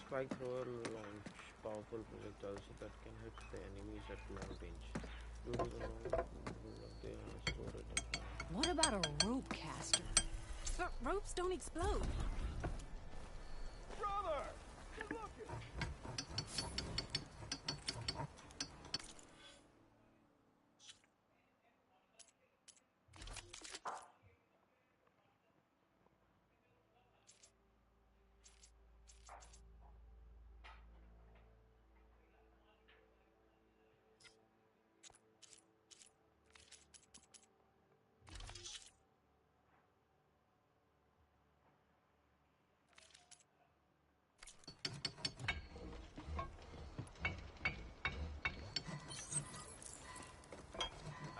Spike thrower launch powerful projectiles that can hit the enemies at long range. Due to the long they store it. What about a rope caster? But ropes don't explode. Brother! Good looking!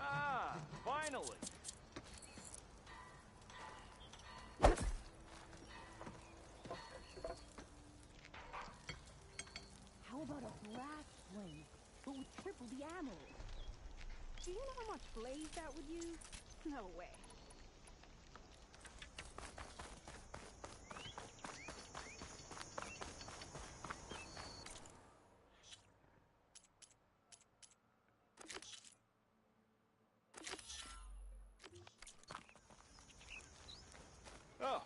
Ah, finally! How about a blast flame, but with triple the ammo? Do you know how much blaze that would use? No way. Oh.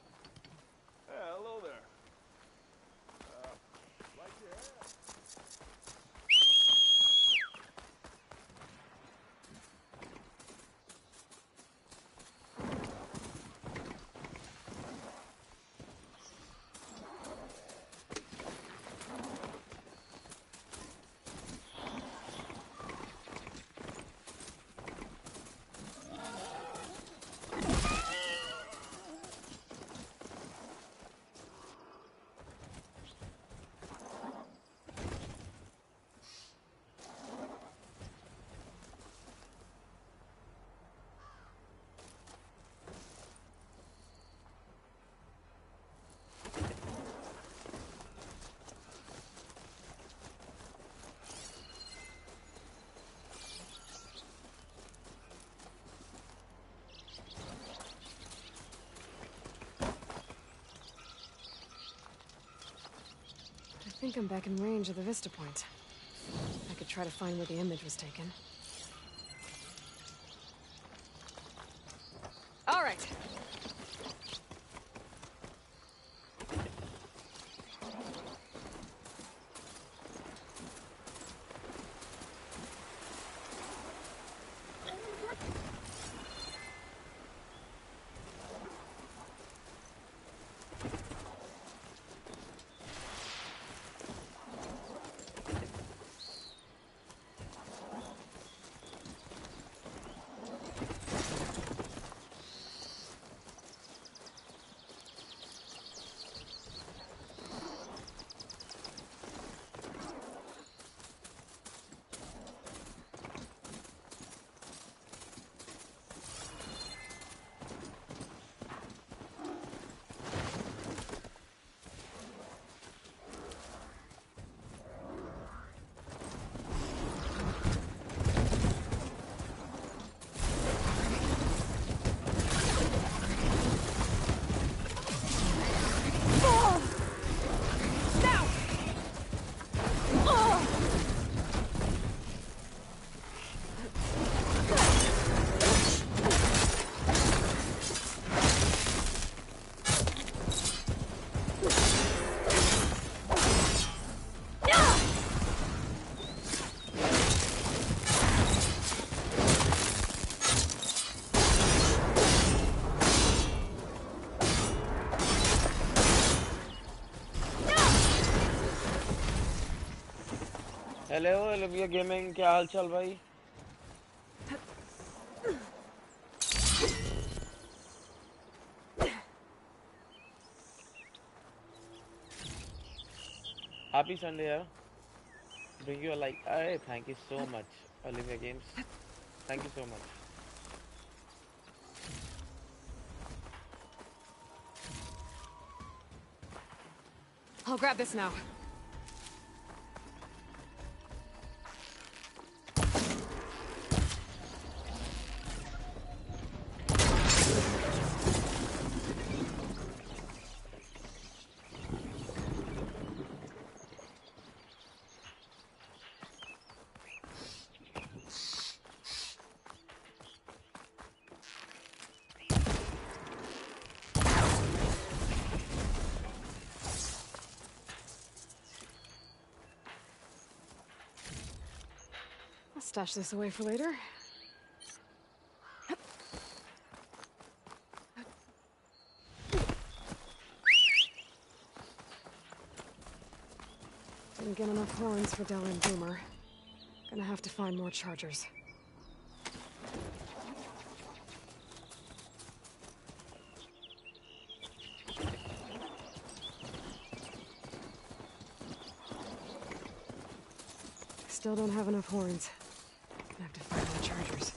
Yeah, hello there. Like your hair. I think I'm back in range of the vista point. I could try to find where the image was taken. All right. Hello Olivia gaming क्या हाल चाल भाई Happy Sunday, yeah. Bring you a like. Hey, thank you so much, Olivia Games. Thank you so much. I'll grab this now. I'll stash this away for later. Didn't get enough horns for Della and Boomer. Gonna have to find more chargers. Still don't have enough horns. Gonna have to find more chargers.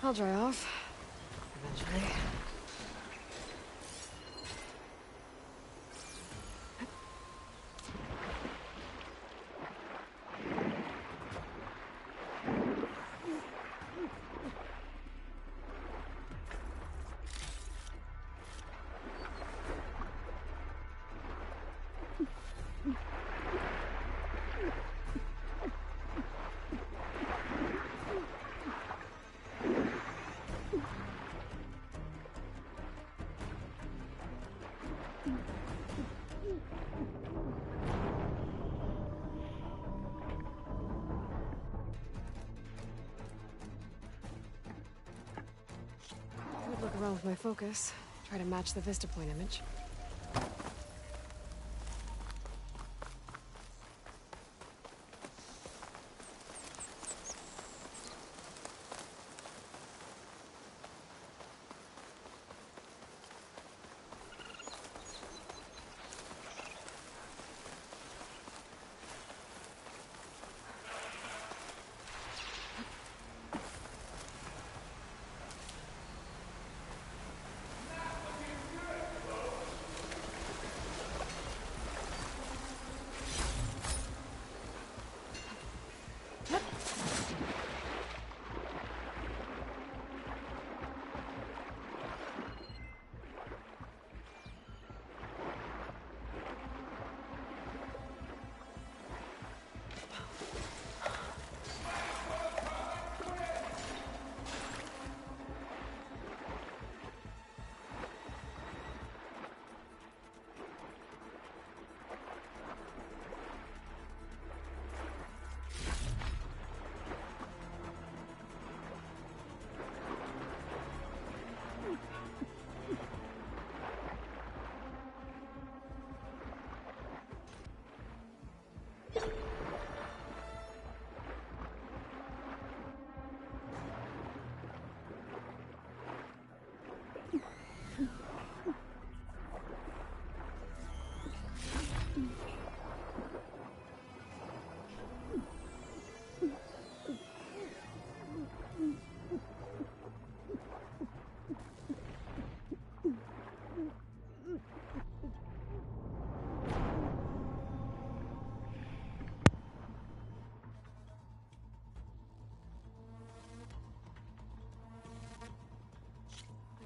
I'll dry off. Eventually. Could look around with my focus. Try to match the Vista Point image.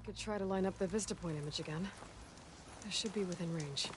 Could try to line up the Vista Point image again. I should be within range.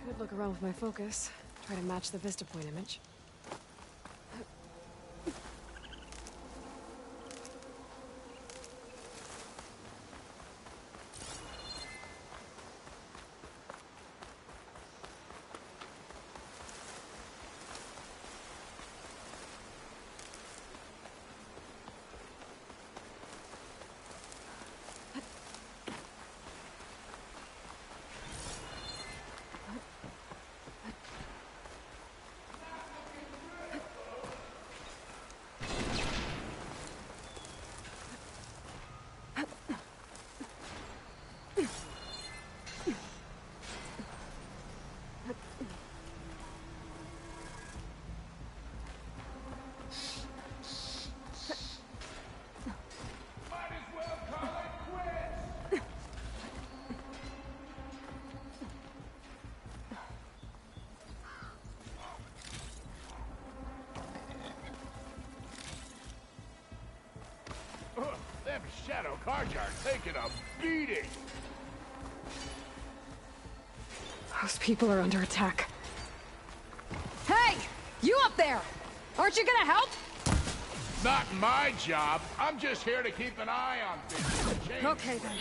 Could look around with my focus. Try to match the Vista Point image. Them shadow cards are taking a beating. Those people are under attack. Hey! You up there! Aren't you gonna help? Not my job. I'm just here to keep an eye on things. Okay then.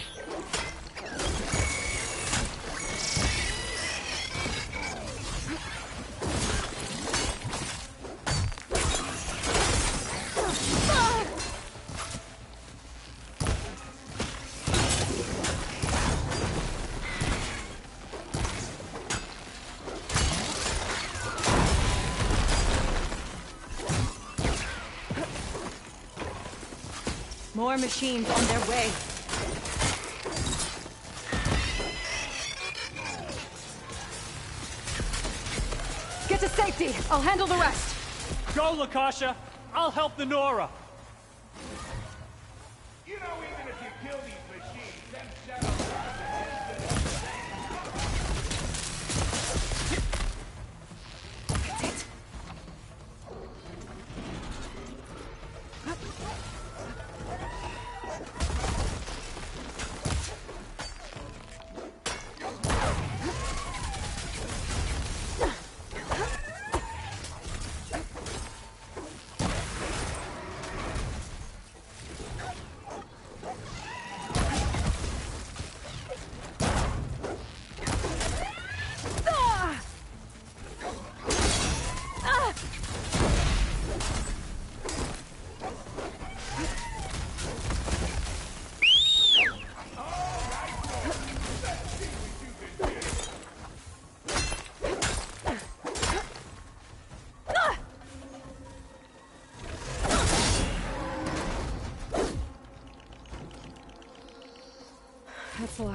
More machines on their way. Get to safety. I'll handle the rest. Go, Lakasha. I'll help the Nora. You know, even if you kill these machines, them shadow cards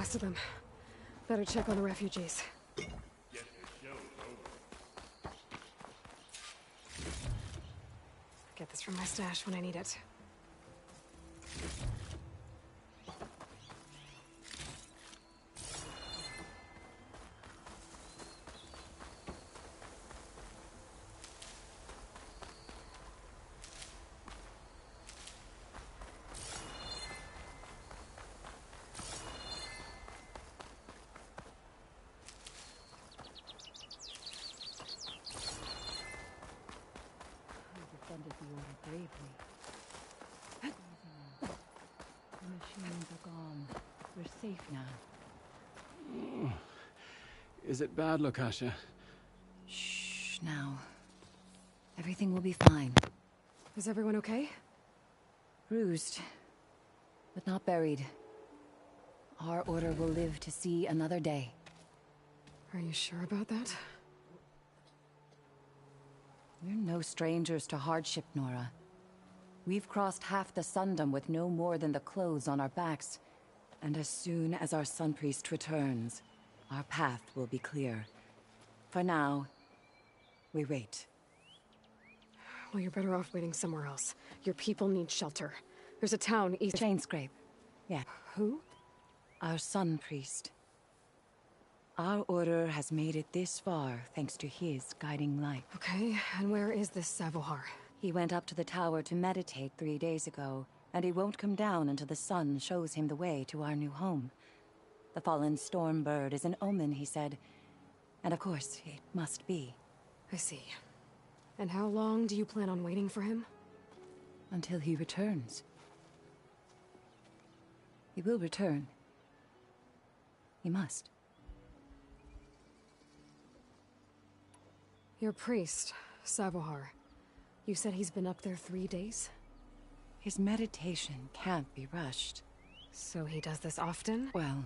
last of them. Better check on the refugees. Get this from my stash when I need it. Defended the order bravely. The machines are gone. We're safe now. Is it bad, Lakasha? Shh, now. Everything will be fine. Is everyone okay? Bruised, but not buried. Our order will live to see another day. Are you sure about that? We're no strangers to hardship, Nora. We've crossed half the Sundom with no more than the clothes on our backs. And as soon as our Sun Priest returns, our path will be clear. For now, we wait. Well, you're better off waiting somewhere else. Your people need shelter. There's a town east... Chainscrape. Yeah. Who? Our Sun Priest. Our order has made it this far thanks to his guiding light. Okay, and where is this Savohar? He went up to the tower to meditate 3 days ago, and he won't come down until the sun shows him the way to our new home. The fallen storm bird is an omen, he said. And of course, it must be. I see. And how long do you plan on waiting for him? Until he returns. He will return. He must. Your priest, Savohar. You said he's been up there 3 days? His meditation can't be rushed. So he does this often? Well,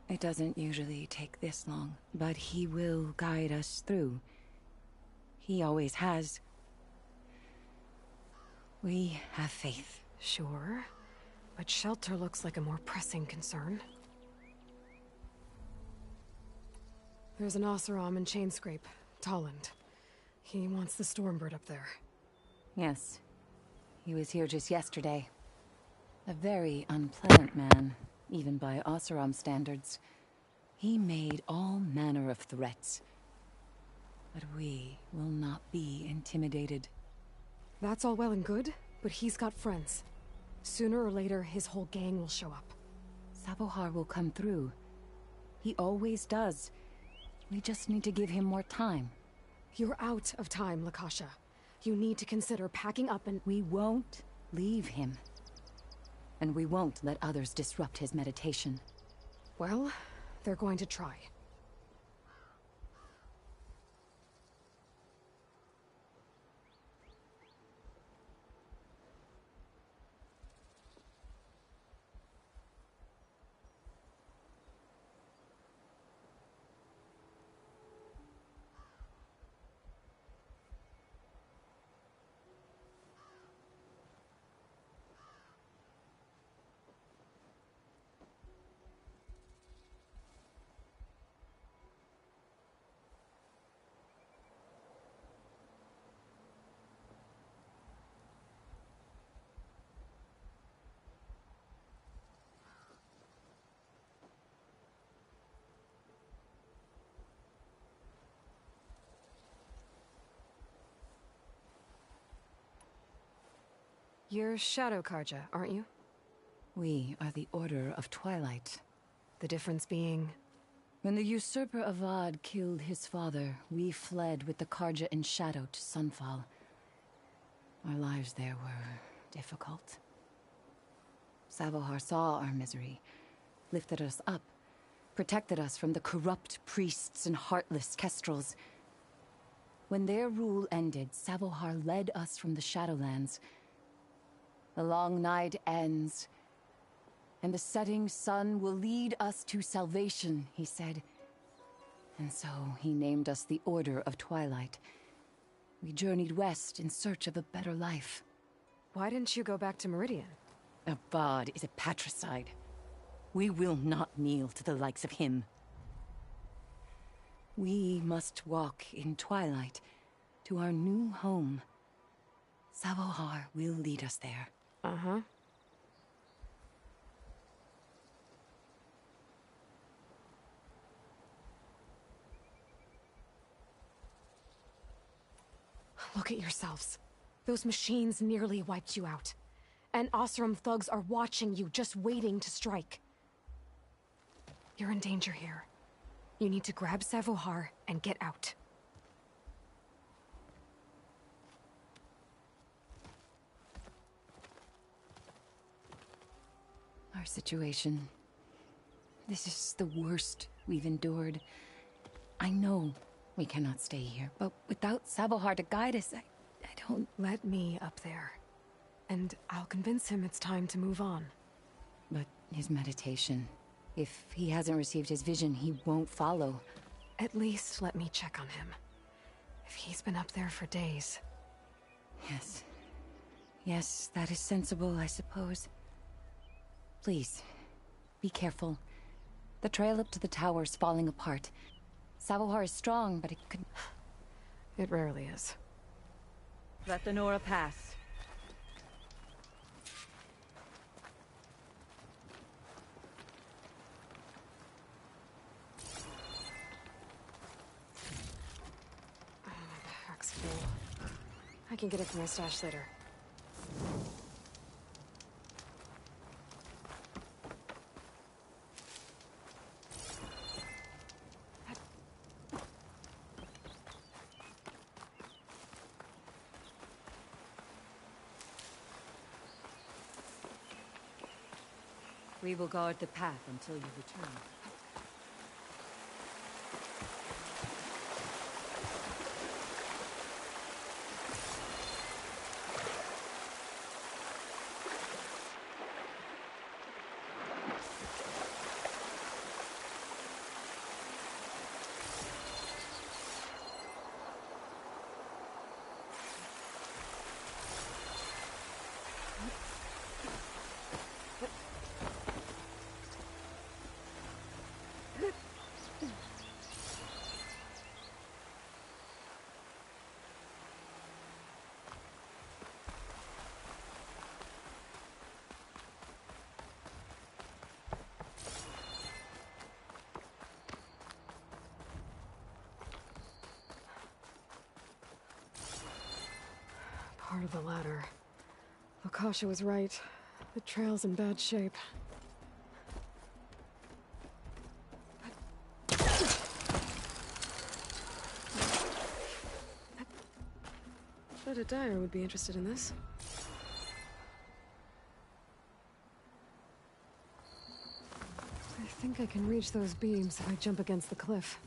it doesn't usually take this long, but he will guide us through. He always has. We have faith. Sure, but shelter looks like a more pressing concern. There's an Oseram in Chainscrape, Tolland. He wants the Stormbird up there. Yes. He was here just yesterday. A very unpleasant man, even by Oseram standards. He made all manner of threats. But we will not be intimidated. That's all well and good, but he's got friends. Sooner or later, his whole gang will show up. Savohar will come through. He always does. We just need to give him more time. You're out of time, Lakasha. You need to consider packing up and... We won't leave him. And we won't let others disrupt his meditation. Well, they're going to try. You're Shadow Karja, aren't you? We are the Order of Twilight. The difference being... When the usurper Avad killed his father, we fled with the Karja in shadow to Sunfall. Our lives there were difficult. Savohar saw our misery, lifted us up, protected us from the corrupt priests and heartless kestrels. When their rule ended, Savohar led us from the Shadowlands. The long night ends, and the setting sun will lead us to salvation, he said. And so he named us the Order of Twilight. We journeyed west in search of a better life. Why didn't you go back to Meridian? Avad is a patricide. We will not kneel to the likes of him. We must walk in twilight to our new home. Savohar will lead us there. Uh-huh. Look at yourselves. Those machines nearly wiped you out. And Osram thugs are watching you, just waiting to strike. You're in danger here. You need to grab Savohar and get out. Our situation. This is the worst we've endured. I know we cannot stay here, but without Savohar to guide us, I don't... Let me up there. And I'll convince him it's time to move on. But his meditation... If he hasn't received his vision, he won't follow. At least let me check on him. If he's been up there for days. Yes. Yes, that is sensible, I suppose. Please, be careful. The trail up to the tower's falling apart. Savohar is strong, but it could... It rarely is. Let the Nora pass. I can get it from my stash later. We will guard the path until you return. Part of the ladder. Akasha was right. The trail's in bad shape. Bet a dyer would be interested in this. I think I can reach those beams if I jump against the cliff.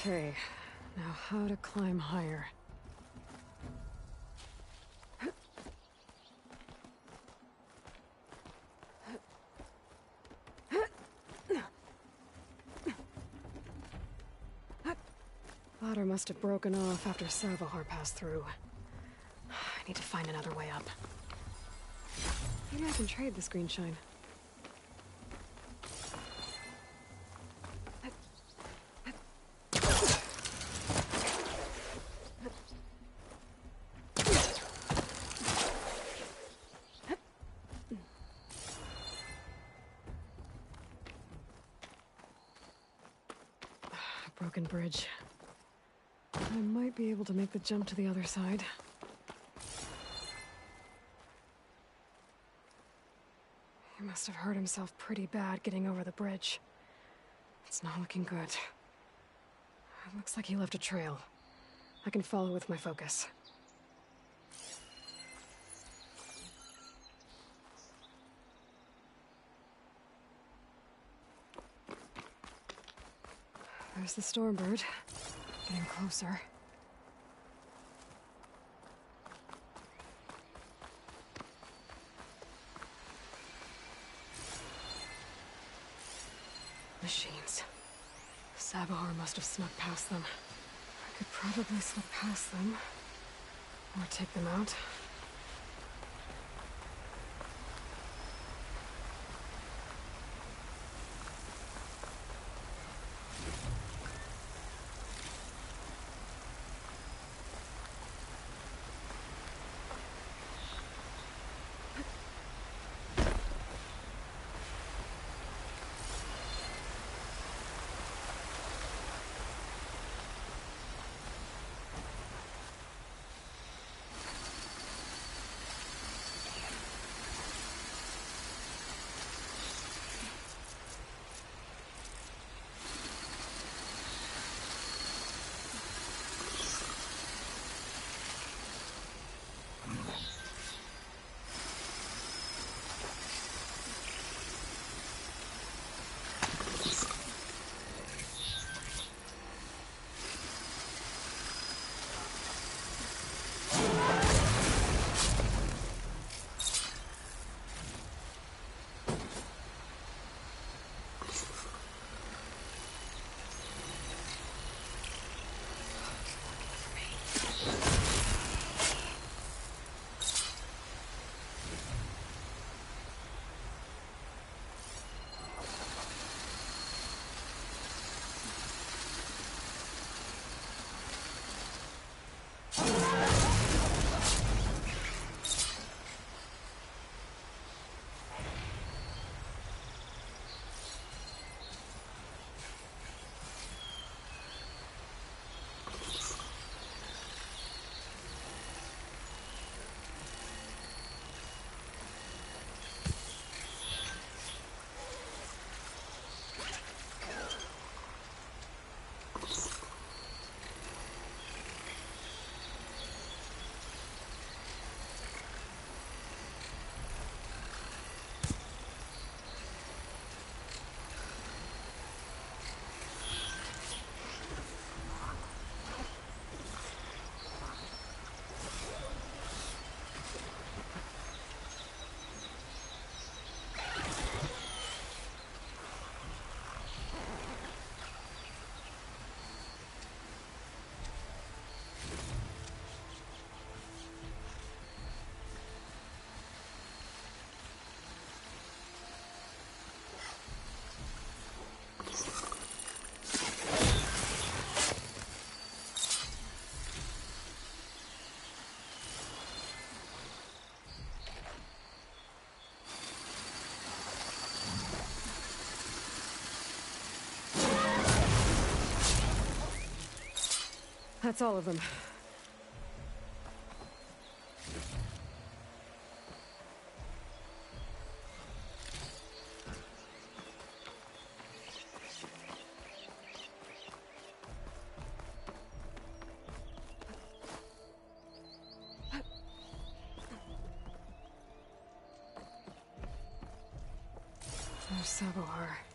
Okay, now how to climb higher. Ladder must have broken off after Savohar passed through. I need to find another way up. Maybe I can trade this green shine. Broken bridge. I might be able to make the jump to the other side. He must have hurt himself pretty bad getting over the bridge. It's not looking good. It looks like he left a trail. I can follow with my focus. There's the Stormbird. Getting closer. machines. Sabahar must have snuck past them. I could probably slip past them. Or take them out. That's all of them. There's Sabohar.